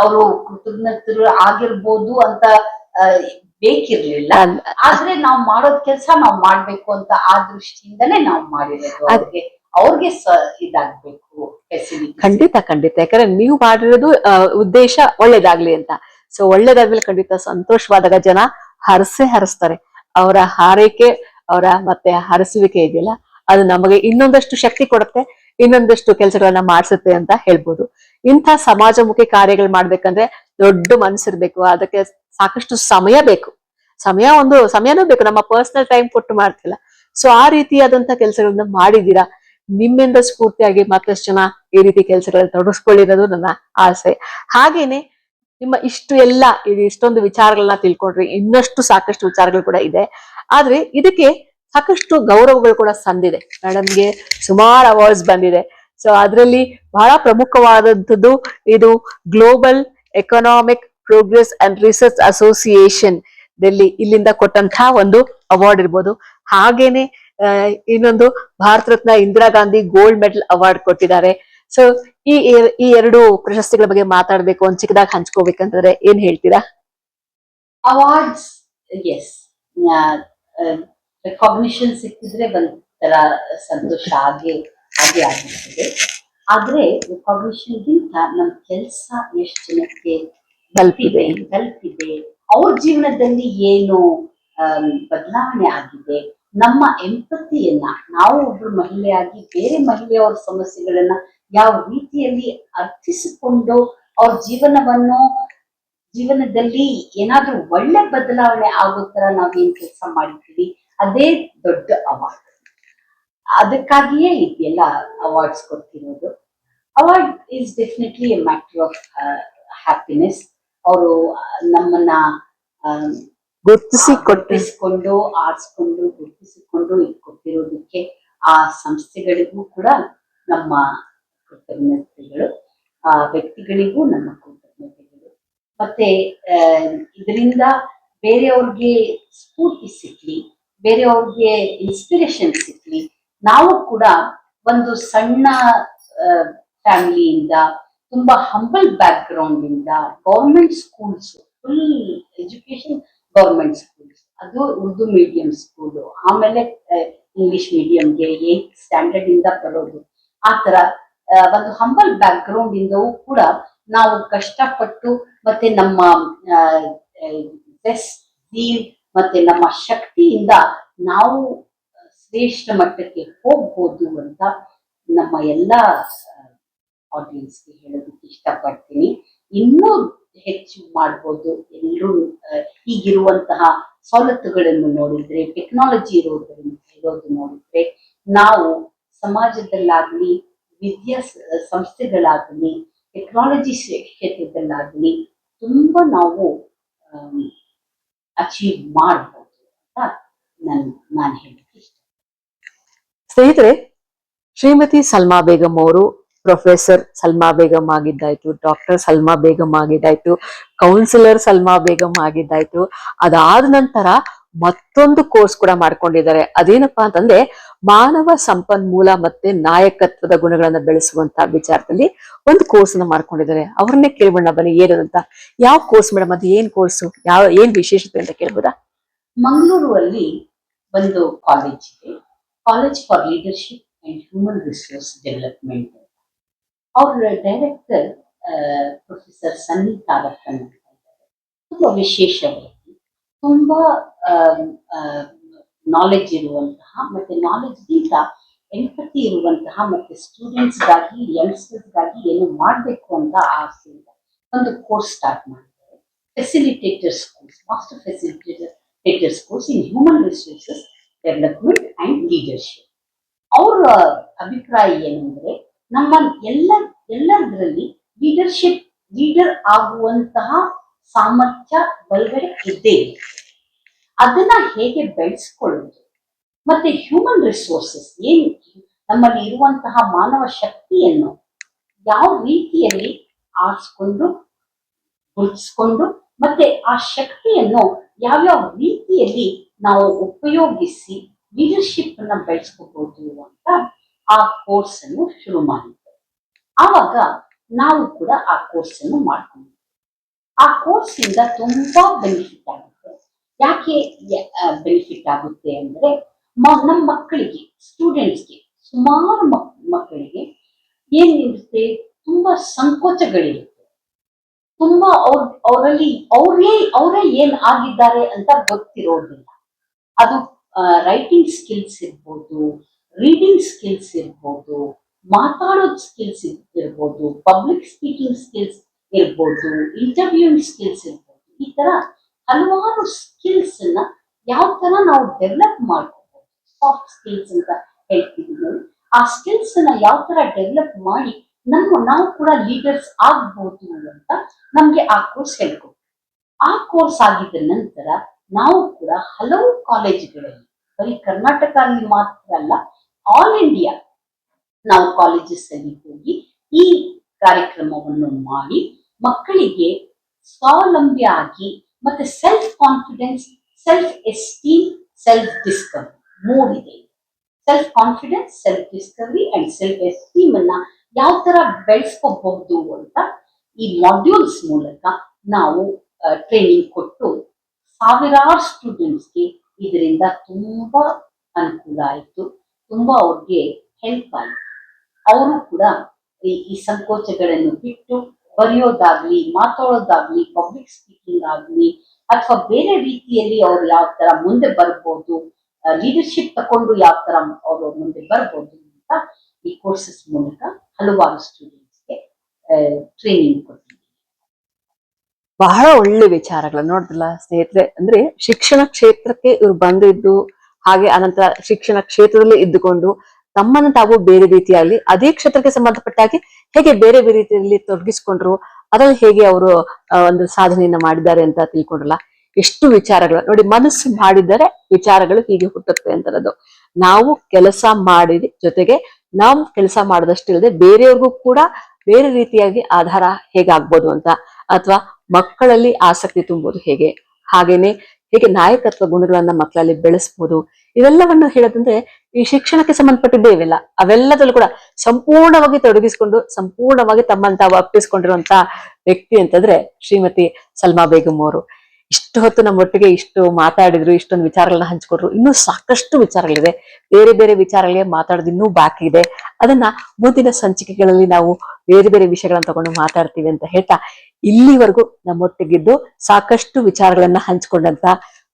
ಅವರು ಕೃತಜ್ಞತೆಗಳು ಆಗಿರ್ಬೋದು ಅಂತ ಬೇಕಿರ್ಲಿಲ್ಲ, ಆದ್ರೆ ನಾವು ಮಾಡೋದ್ ಕೆಲ್ಸ ನಾವು ಮಾಡ್ಬೇಕು ಅಂತ ಆ ದೃಷ್ಟಿಯಿಂದಲೇ ನಾವು ಮಾಡಿರೋದು. ಅವ್ರಿಗೆ ಇದಾಗ್ಬೇಕು ಫೆಸಿಲಿಟಿ. ಖಂಡಿತ. ಯಾಕಂದ್ರೆ ನೀವು ಮಾಡಿರೋದು ಉದ್ದೇಶ ಒಳ್ಳೇದಾಗ್ಲಿ ಅಂತ. ಸೊ ಒಳ್ಳೇದಾದ್ಮೇಲೆ ಖಂಡಿತ ಸಂತೋಷವಾದಾಗ ಜನ ಹರಸ್ತಾರೆ. ಅವರ ಹಾರೈಕೆ, ಅವರ ಮತ್ತೆ ಹರಸುವಿಕೆ ಇದೆಯಲ್ಲ, ಅದು ನಮಗೆ ಇನ್ನೊಂದಷ್ಟು ಶಕ್ತಿ ಕೊಡುತ್ತೆ, ಇನ್ನೊಂದಷ್ಟು ಕೆಲಸಗಳನ್ನ ಮಾಡಿಸುತ್ತೆ ಅಂತ ಹೇಳ್ಬೋದು. ಇಂಥ ಸಮಾಜಮುಖಿ ಕಾರ್ಯಗಳು ಮಾಡ್ಬೇಕಂದ್ರೆ ದೊಡ್ಡ ಮನಸ್ಸಿರ್ಬೇಕು, ಅದಕ್ಕೆ ಸಾಕಷ್ಟು ಸಮಯ ಬೇಕು. ಸಮಯನೂ ಬೇಕು, ನಮ್ಮ ಪರ್ಸನಲ್ ಟೈಮ್ ಕೊಟ್ಟು ಮಾಡ್ತಿಲ್ಲ. ಸೊ ಆ ರೀತಿಯಾದಂತ ಕೆಲಸಗಳನ್ನ ಮಾಡಿದೀರಾ. ನಿಮ್ಮಿಂದ ಸ್ಫೂರ್ತಿಯಾಗಿ ಮತ್ತಷ್ಟು ಜನ ಈ ರೀತಿ ಕೆಲಸಗಳಲ್ಲಿ ತೊಡಗಿಸ್ಕೊಳ್ಳಿರೋದು ನನ್ನ ಆಸೆ. ಹಾಗೇನೆ ನಿಮ್ಮ ಇಷ್ಟೊಂದು ವಿಚಾರಗಳನ್ನ ತಿಳ್ಕೊಂಡ್ರಿ, ಇನ್ನಷ್ಟು ಸಾಕಷ್ಟು ವಿಚಾರಗಳು ಕೂಡ ಇದೆ. ಆದ್ರೆ ಇದಕ್ಕೆ ಸಾಕಷ್ಟು ಗೌರವಗಳು ಕೂಡ ಸಂದಿದೆ. ಮೇಡಮ್ಗೆ ಸುಮಾರು ಅವಾರ್ಡ್ಸ್ ಬಂದಿದೆ. ಸೊ ಅದರಲ್ಲಿ ಬಹಳ ಪ್ರಮುಖವಾದಂಥದ್ದು ಇದು global economic progress and research association Delhi, ಇಲ್ಲಿಂದ ಕೊಟ್ಟಂತಹ ಒಂದು ಅವಾರ್ಡ್ ಇರ್ಬೋದು. ಹಾಗೇನೆ ಇನ್ನೊಂದು Bharat Ratna Indira Gandhi gold medal award ಕೊಟ್ಟಿದ್ದಾರೆ. ಸೊ ಈ ಎರಡು ಪ್ರಶಸ್ತಿಗಳ ಬಗ್ಗೆ ಮಾತಾಡ್ಬೇಕು, ಒಂದ್ ಚಿಕ್ಕದಾಗಿ ಹಂಚ್ಕೋಬೇಕಂತಂದ್ರೆ ಏನ್ ಹೇಳ್ತೀರಾ? ಅವಾರ್ಡ್ಸ್, ಎಸ್, ರೆಕಾಗ್ನಿಷನ್ ಸಿಕ್ಕಿದ್ರೆ ಒಂಥರ ಸಂತೋಷ ಆಗೇ ಆಗಿರ್ತದೆ. ಆದ್ರೆ ರೆಕಾಗ್ನಿಷನ್ಗಿಂತ ನಮ್ ಕೆಲಸ ಎಷ್ಟು ಜನಕ್ಕೆ ತಲುಪಿದೆ, ಅವ್ರ ಜೀವನದಲ್ಲಿ ಏನು ಬದಲಾವಣೆ ಆಗಿದೆ, ನಮ್ಮ ಎಂಪತಿಯನ್ನ, ನಾವು ಒಬ್ರು ಮಹಿಳೆಯಾಗಿ ಬೇರೆ ಮಹಿಳೆಯವ್ರ ಸಮಸ್ಯೆಗಳನ್ನ ಯಾವ ರೀತಿಯಲ್ಲಿ ಅರ್ಥಿಸಿಕೊಂಡು ಅವ್ರ ಜೀವನದಲ್ಲಿ ಏನಾದ್ರೂ ಒಳ್ಳೆ ಬದಲಾವಣೆ ಆಗೋ ತರ ನಾವೇನ್ ಕೆಲಸ ಮಾಡಿದ್ದೀವಿ, ಅದೇ ದೊಡ್ಡ ಅವಾರ್ಡ್. ಅದಕ್ಕಾಗಿಯೇ ಇದೆಲ್ಲ ಅವಾರ್ಡ್ಸ್ ಕೊಡ್ತಿರೋದು. Award is definitely a matter of happiness. ಅವರು ನಮ್ಮನ್ನ ಗುರುತಿಸಿಕೊಂಡು ಆರಿಸ್ಕೊಂಡು ಗುರುತಿಸಿಕೊಂಡು ಇದು ಕೊಟ್ಟಿರೋದಕ್ಕೆ ಆ ಸಂಸ್ಥೆಗಳಿಗೂ ಕೂಡ ನಮ್ಮ ಕೃತಜ್ಞತೆಗಳು, ಆ ವ್ಯಕ್ತಿಗಳಿಗೂ ನಮ್ಮ ಕೃತಜ್ಞತೆಗಳು. ಮತ್ತೆ ಇದರಿಂದ ಬೇರೆಯವ್ರಿಗೆ ಸ್ಫೂರ್ತಿ ಸಿಕ್ಲಿ, ಬೇರೆಯವ್ರಿಗೆ ಇನ್ಸ್ಪಿರೇಷನ್ ಸಿಕ್ಲಿ. ನಾವು ಕೂಡ ಒಂದು ಸಣ್ಣ ಫ್ಯಾಮಿಲಿಯಿಂದ, ತುಂಬಾ ಹಂಬಲ್ ಬ್ಯಾಕ್ ಗ್ರೌಂಡ್ ಇಂದ, government schools, full education government schools, ಅದು ಉರ್ದು ಮೀಡಿಯಂ ಸ್ಕೂಲು, ಆಮೇಲೆ ಇಂಗ್ಲಿಷ್ ಮೀಡಿಯಂಗೆ 8th ಸ್ಟ್ಯಾಂಡರ್ಡ್ ಇಂದ ಬರೋದು. ಆ ತರ ಒಂದು ಹಂಬಲ್ ಬ್ಯಾಕ್ ಗ್ರೌಂಡ್ ಇಂದವೂ ಕೂಡ ನಾವು ಕಷ್ಟಪಟ್ಟು ಮತ್ತೆ ನಮ್ಮ ಮತ್ತೆ ನಮ್ಮ ಶಕ್ತಿಯಿಂದ ನಾವು ಶ್ರೇಷ್ಠ ಮಟ್ಟಕ್ಕೆ ಹೋಗ್ಬೋದು ಅಂತ ನಮ್ಮ ಎಲ್ಲ ಆಡಿಯನ್ಸ್ಗೆ ಹೇಳೋದಕ್ಕೆ ಇಷ್ಟಪಡ್ತೀನಿ. ಇನ್ನೂ ಹೆಚ್ಚು ಮಾಡ್ಬೋದು. ಎಲ್ಲರೂ ಈಗಿರುವಂತಹ ಸವಲತ್ತುಗಳನ್ನು ನೋಡಿದ್ರೆ, ಟೆಕ್ನಾಲಜಿ ಇರೋದು ನೋಡಿದ್ರೆ, ನಾವು ಸಮಾಜದಲ್ಲಾಗ್ಲಿ, ವಿದ್ಯಾ ಸಂಸ್ಥೆಗಳಾಗಲಿ, ಟೆಕ್ನಾಲಜಿ ಕ್ಷೇತ್ರದಲ್ಲಾಗಲಿ ತುಂಬಾ ನಾವು ಅಚೀವ್ ಮಾಡ್ಬೋದು ಅಂತ ನಾನು ಹೇಳಕ್ಕೆ ಇಷ್ಟ. ಸ್ನೇಹಿತರೆ, ಶ್ರೀಮತಿ ಸಲ್ಮಾ ಬೇಗಂ ಅವರು ಪ್ರೊಫೆಸರ್ ಸಲ್ಮಾ ಬೇಗಂ ಆಗಿದ್ದಾಯ್ತು, ಡಾಕ್ಟರ್ ಸಲ್ಮಾ ಬೇಗಂ ಆಗಿದ್ದಾಯ್ತು, ಕೌನ್ಸಿಲರ್ ಸಲ್ಮಾ ಬೇಗಂ ಆಗಿದ್ದಾಯ್ತು. ಅದಾದ ನಂತರ ಮತ್ತೊಂದು ಕೋರ್ಸ್ ಕೂಡ ಮಾಡ್ಕೊಂಡಿದ್ದಾರೆ. ಅದೇನಪ್ಪಾ ಅಂತಂದ್ರೆ ಮಾನವ ಸಂಪನ್ಮೂಲ ಮತ್ತೆ ನಾಯಕತ್ವದ ಗುಣಗಳನ್ನ ಬೆಳೆಸುವಂತ ವಿಚಾರದಲ್ಲಿ ಒಂದು ಕೋರ್ಸ್ ಅನ್ನ ಮಾಡ್ಕೊಂಡಿದ್ದಾರೆ. ಅವ್ರನ್ನೇ ಕೇಳ್ಬೋಣ ಬನ್ನಿ, ಏನು ಅಂತ. ಯಾವ ಕೋರ್ಸ್ ಮೇಡಮ್, ಅದು ಏನ್ ಕೋರ್ಸು, ಏನ್ ವಿಶೇಷತೆ ಅಂತ ಕೇಳ್ಬೋದಾ? ಮಂಗಳೂರು ಅಲ್ಲಿ ಒಂದು ಕಾಲೇಜ್ ಇದೆ, college for leadership and human resource development. ಅವ್ರ ಡೈರೆಕ್ಟರ್ ಪ್ರೊಫೆಸರ್ ಸನ್ನಿ ತಾರಕನ್ ಅಂತ ಇದ್ದಾರೆ. ತುಂಬಾ ವಿಶೇಷ ವ್ಯಕ್ತಿ, ತುಂಬಾ ನಾಲೆಜ್ ಇರುವಂತಹ, ಮತ್ತೆ ನಾಲೆಜ್ಗಿಂತ ಎಂಪತಿ ಇರುವಂತಹ, ಮತ್ತೆ ಸ್ಟೂಡೆಂಟ್ಸ್ಗಾಗಿ, ಯಂಗ್ಸ್ಟರ್ಸ್ಗಾಗಿ ಏನು ಮಾಡಬೇಕು ಅಂತ ಆಸೆಯಿಂದ ಒಂದು ಕೋರ್ಸ್ ಸ್ಟಾರ್ಟ್ ಮಾಡಿದ್ದಾರೆ. Facilitators course, master facilitators course in human resources development and leadership. ಅವರ ಅಭಿಪ್ರಾಯ ಏನಂದ್ರೆ, ನಮ್ಮ ಎಲ್ಲದರಲ್ಲಿ ಲೀಡರ್ ಆಗುವಂತಹ ಸಾಮರ್ಥ್ಯ ಒಳಗಡೆ ಇದ್ದೇ ಇದೆ. ಅದನ್ನ ಹೇಗೆ ಬೆಳೆಸ್ಕೊಳ್ಳೋದು, ಮತ್ತೆ ಹ್ಯೂಮನ್ ರಿಸೋರ್ಸಸ್ ಏನು ನಮ್ಮಲ್ಲಿ ಇರುವಂತಹ ಮಾನವ ಶಕ್ತಿಯನ್ನು ಯಾವ ರೀತಿಯಲ್ಲಿ ಆರಿಸ್ಕೊಂಡು ಗುರುತಿಸ್ಕೊಂಡು, ಮತ್ತೆ ಆ ಶಕ್ತಿಯನ್ನು ಯಾವ್ಯಾವ ರೀತಿಯಲ್ಲಿ ನಾವು ಉಪಯೋಗಿಸಿ ಲೀಡರ್ಶಿಪ್ ಅನ್ನ ಬೆಳೆಸ್ಕೋಬಹುದು ಅಂತ ಆ ಕೋರ್ಸ್ ಅನ್ನು ಶುರು ಮಾಡಿದ್ದೆ. ಆವಾಗ ನಾವು ಕೂಡ ಆ ಕೋರ್ಸ್ ಅನ್ನು ಮಾಡ್ಕೊಂಡಿದ್ವಿ. ಆ ಕೋರ್ಸ್ ಇಂದ ತುಂಬಾ ಬೆನಿಫಿಟ್ ಆಗುತ್ತೆ. ಯಾಕೆ ಬೆನಿಫಿಟ್ ಆಗುತ್ತೆ ಅಂದ್ರೆ, ನಮ್ಮ ಮಕ್ಕಳಿಗೆ, ಸ್ಟೂಡೆಂಟ್ಸ್ಗೆ, ಸುಮಾರು ಮಕ್ಕಳಿಗೆ ಏನಿರುತ್ತೆ, ತುಂಬಾ ಸಂಕೋಚಗಳಿರುತ್ತೆ. ತುಂಬಾ ಅವರಲ್ಲಿ ಅವರೇ ಏನ್ ಆಗಿದ್ದಾರೆ ಅಂತ ಗೊತ್ತಿರೋದಿಲ್ಲ. ಅದು ರೈಟಿಂಗ್ ಸ್ಕಿಲ್ಸ್ ಇರ್ಬೋದು, ರೀಡಿಂಗ್ ಸ್ಕಿಲ್ಸ್ ಇರ್ಬೋದು, ಮಾತಾಡೋದ್ ಸ್ಕಿಲ್ಸ್ ಇರ್ಬೋದು, ಪಬ್ಲಿಕ್ ಸ್ಪೀಕಿಂಗ್ ಸ್ಕಿಲ್ಸ್ ಇರ್ಬೋದು, ಇಂಟರ್ವ್ಯೂಯಿಂಗ್ ಸ್ಕಿಲ್ಸ್ ಇರ್ಬೋದು. ಈ ತರ ಹಲವಾರು ಸ್ಕಿಲ್ಸ್ ಅನ್ನ ಯಾವ ತರ ನಾವು ಡೆವಲಪ್ ಮಾಡ್ಕೋಬಹುದು, ಸಾಫ್ಟ್ ಸ್ಕಿಲ್ಸ್ ಅಂತ ಹೇಳ್ತೀವಿ ನೋಡಿ. ಆ ಸ್ಕಿಲ್ಸ್ ಅನ್ನ ಯಾವ ತರ ಡೆವಲಪ್ ಮಾಡಿ ನಾವು ಕೂಡ ಲೀಡರ್ಸ್ ಆಗ್ಬೋದು ಅಂತ ನಮ್ಗೆ ಆ ಕೋರ್ಸ್ ಹೇಳ್ಕೊಡ್ತೀವಿ. ಆ ಕೋರ್ಸ್ ಆಗಿದ್ದ ನಂತರ ನಾವು ಕೂಡ ಹಲವು ಕಾಲೇಜುಗಳಲ್ಲಿ, ಬರೀ ಕರ್ನಾಟಕ ಅಲ್ಲಿ ಮಾತ್ರ ಅಲ್ಲ, ಆಲ್ ಇಂಡಿಯಾ ನಾವು ಕಾಲೇಜಸ್ ಅಲ್ಲಿ ಹೋಗಿ ಈ ಕಾರ್ಯಕ್ರಮವನ್ನು ಮಾಡಿ ಮಕ್ಕಳಿಗೆ ಸ್ವಾವಲಂಬಿ ಆಗಿ, ಮತ್ತೆ self confidence, self esteem, self discovery ಮೂಡಿದೆ. Self confidence, self discovery and self esteem ಅನ್ನ ಯಾವ ತರ ಬೆಳೆಸ್ಕೋಬಹುದು ಅಂತ ಈ ಮಾಡ್ಯೂಲ್ಸ್ ಮೂಲಕ ನಾವು ಟ್ರೈನಿಂಗ್ ಕೊಟ್ಟು ಸಾವಿರಾರು ಸ್ಟೂಡೆಂಟ್ಸ್ಗೆ ಇದರಿಂದ ತುಂಬಾ ಅನುಕೂಲ ಆಯಿತು, ತುಂಬಾ ಅವ್ರಿಗೆ ಹೆಲ್ಪ್ ಆಯಿತು. ಅವರು ಕೂಡ ಈ ಸಂಕೋಚಗಳನ್ನು ಬಿಟ್ಟು ಬರೆಯೋದಾಗ್ಲಿ, ಮಾತಾಡೋದಾಗ್ಲಿ, ಪಬ್ಲಿಕ್ ಸ್ಪೀಕಿಂಗ್ ಆಗ್ಲಿ, ಅಥವಾ ಬೇರೆ ರೀತಿಯಲ್ಲಿ ಅವ್ರು ಯಾವ ತರ ಮುಂದೆ ಬರ್ಬೋದು, ಲೀಡರ್ಶಿಪ್ ತಕೊಂಡು ಯಾವ ತರ ಅವರು ಮುಂದೆ ಬರ್ಬೋದು ಅಂತ ಈ ಕೋರ್ಸಸ್ ಮೂಲಕ ಹಲವಾರು ಸ್ಟೂಡೆಂಟ್ಸ್ಗೆ ಟ್ರೈನಿಂಗ್ ಕೊಡ್ತೀವಿ. ಬಹಳ ಒಳ್ಳೆ ವಿಚಾರಗಳು ನೋಡಿದ್ರಲ್ಲ ಸ್ನೇಹಿತರೆ. ಅಂದ್ರೆ ಶಿಕ್ಷಣ ಕ್ಷೇತ್ರಕ್ಕೆ ಇವ್ರು ಬಂದಿದ್ದು, ಹಾಗೆ ಅನಂತರ ಶಿಕ್ಷಣ ಕ್ಷೇತ್ರದಲ್ಲಿ ಇದ್ದುಕೊಂಡು ತಮ್ಮನ್ನು ತಾವು ಬೇರೆ ರೀತಿಯಲ್ಲಿ ಅದೇ ಕ್ಷೇತ್ರಕ್ಕೆ ಸಂಬಂಧಪಟ್ಟ ಹಾಗೆ ಹೇಗೆ ಬೇರೆ ಬೇರೆ ರೀತಿಯಲ್ಲಿ ತೊಡಗಿಸ್ಕೊಂಡ್ರು, ಅದ್ರಲ್ಲಿ ಹೇಗೆ ಅವರು ಒಂದು ಸಾಧನೆಯನ್ನ ಮಾಡಿದ್ದಾರೆ ಅಂತ ತಿಳ್ಕೊಂಡ್ರಲ್ಲ. ಎಷ್ಟು ವಿಚಾರಗಳು ನೋಡಿ, ಮನಸ್ಸು ಮಾಡಿದರೆ ವಿಚಾರಗಳು ಹೀಗೆ ಹುಟ್ಟುತ್ತೆ ಅಂತದ್ದು. ನಾವು ಕೆಲಸ ಮಾಡಿದ ಜೊತೆಗೆ ನಾವು ಕೆಲಸ ಮಾಡದಷ್ಟಿಲ್ಲದೆ ಬೇರೆಯವ್ರಿಗೂ ಕೂಡ ಬೇರೆ ರೀತಿಯಾಗಿ ಆಧಾರ ಹೇಗಾಗ್ಬೋದು ಅಂತ, ಅಥವಾ ಮಕ್ಕಳಲ್ಲಿ ಆಸಕ್ತಿ ತುಂಬೋದು ಹೇಗೆ, ಹಾಗೇನೆ ಹೇಗೆ ನಾಯಕತ್ವ ಗುಣಗಳನ್ನ ಮಕ್ಕಳಲ್ಲಿ ಬೆಳೆಸ್ಬೋದು, ಇವೆಲ್ಲವನ್ನು ಹೇಳೋದಂದ್ರೆ ಈ ಶಿಕ್ಷಣಕ್ಕೆ ಸಂಬಂಧಪಟ್ಟಿದ್ದೇ ಇವೆಲ್ಲ. ಅವೆಲ್ಲದಲ್ಲೂ ಕೂಡ ಸಂಪೂರ್ಣವಾಗಿ ತೊಡಗಿಸ್ಕೊಂಡು ಸಂಪೂರ್ಣವಾಗಿ ತಮ್ಮನ್ನು ತಾವು ಅಪ್ಪಿಸ್ಕೊಂಡಿರುವಂತ ವ್ಯಕ್ತಿ ಅಂತಂದ್ರೆ ಶ್ರೀಮತಿ ಸಲ್ಮಾ ಬೇಗಂ ಅವರು. ಇಷ್ಟು ಹೊತ್ತು ನಮ್ಮೊಟ್ಟಿಗೆ ಇಷ್ಟು ಮಾತಾಡಿದ್ರು, ಇಷ್ಟೊಂದು ವಿಚಾರಗಳನ್ನ ಹಂಚ್ಕೊಟ್ರು. ಇನ್ನೂ ಸಾಕಷ್ಟು ವಿಚಾರಗಳಿದೆ, ಬೇರೆ ಬೇರೆ ವಿಚಾರಗಳಿಗೆ ಮಾತಾಡೋದು ಇನ್ನೂ ಬಾಕಿ ಇದೆ. ಅದನ್ನ ಮುಂದಿನ ಸಂಚಿಕೆಗಳಲ್ಲಿ ನಾವು ಬೇರೆ ಬೇರೆ ವಿಷಯಗಳನ್ನ ತಗೊಂಡು ಮಾತಾಡ್ತೀವಿ ಅಂತ ಹೇಳ್ತಾ, ಇಲ್ಲಿವರೆಗೂ ನಮ್ಮೊಟ್ಟಿಗಿದ್ದು ಸಾಕಷ್ಟು ವಿಚಾರಗಳನ್ನ ಹಂಚ್ಕೊಂಡಂತ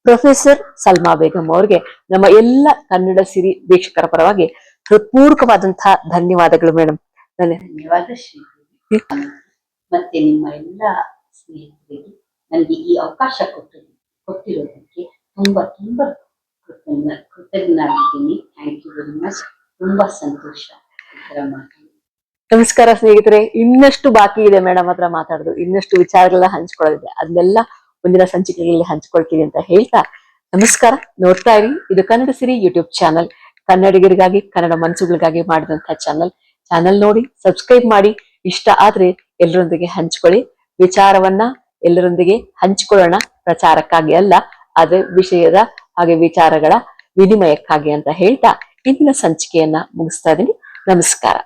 ಪ್ರೊಫೆಸರ್ ಸಲ್ಮಾ ಬೇಗಂ ಅವ್ರಿಗೆ ನಮ್ಮ ಎಲ್ಲ ಕನ್ನಡ ಸಿರಿ ವೀಕ್ಷಕರ ಪರವಾಗಿ ಹೃತ್ಪೂರ್ವಕವಾದಂತಹ ಧನ್ಯವಾದಗಳು ಮೇಡಮ್. ಧನ್ಯವಾದ ಶ್ರೀ. ಮತ್ತೆ ನಿಮ್ಮ ಎಲ್ಲ ಸ್ನೇಹಿತರಿಗೆ ನನಗೆ ಈ ಅವಕಾಶ ಕೊಟ್ಟಿರೋದಕ್ಕೆ ತುಂಬಾ ತುಂಬಾ ಕೃತಜ್ಞನಾಗಿದ್ದೀನಿ. Thank you very much. ತುಂಬಾ ಸಂತೋಷ ಈ ತರ ಮಾತಾಡಿ. ನಮಸ್ಕಾರ ಸ್ನೇಹಿತರೆ, ಇನ್ನಷ್ಟು ಬಾಕಿ ಇದೆ ಮೇಡಮ್ ಹತ್ರ ಮಾತಾಡೋದು, ಇನ್ನಷ್ಟು ವಿಚಾರಗಳನ್ನ ಹಂಚ್ಕೊಳ್ಳೋದಿದೆ. ಅದನ್ನೆಲ್ಲ ಮುಂದಿನ ಸಂಚಿಕೆಗಳಲ್ಲಿ ಹಂಚ್ಕೊಳ್ತೀವಿ ಅಂತ ಹೇಳ್ತಾ ನಮಸ್ಕಾರ. ನೋಡ್ತಾ ಇರಿ, ಇದು ಕನ್ನಡ ಸಿರಿ ಯೂಟ್ಯೂಬ್ ಚಾನಲ್, ಕನ್ನಡಿಗರಿಗಾಗಿ ಕನ್ನಡ ಮನಸ್ಸುಗಳಿಗಾಗಿ ಮಾಡಿದಂತಹ ಚಾನಲ್ ನೋಡಿ ಸಬ್ಸ್ಕ್ರೈಬ್ ಮಾಡಿ. ಇಷ್ಟ ಆದ್ರೆ ಎಲ್ಲರೊಂದಿಗೆ ಹಂಚ್ಕೊಳ್ಳಿ. ವಿಚಾರವನ್ನ ಎಲ್ಲರೊಂದಿಗೆ ಹಂಚ್ಕೊಳ್ಳೋಣ, ಪ್ರಚಾರಕ್ಕಾಗಿ ಅಲ್ಲ, ಆದ್ರೆ ವಿಷಯದ ಹಾಗೆ ವಿಚಾರಗಳ ವಿನಿಮಯಕ್ಕಾಗಿ ಅಂತ ಹೇಳ್ತಾ ಇಂದಿನ ಸಂಚಿಕೆಯನ್ನ ಮುಗಿಸ್ತಾ ಇದೀನಿ. ನಮಸ್ಕಾರ.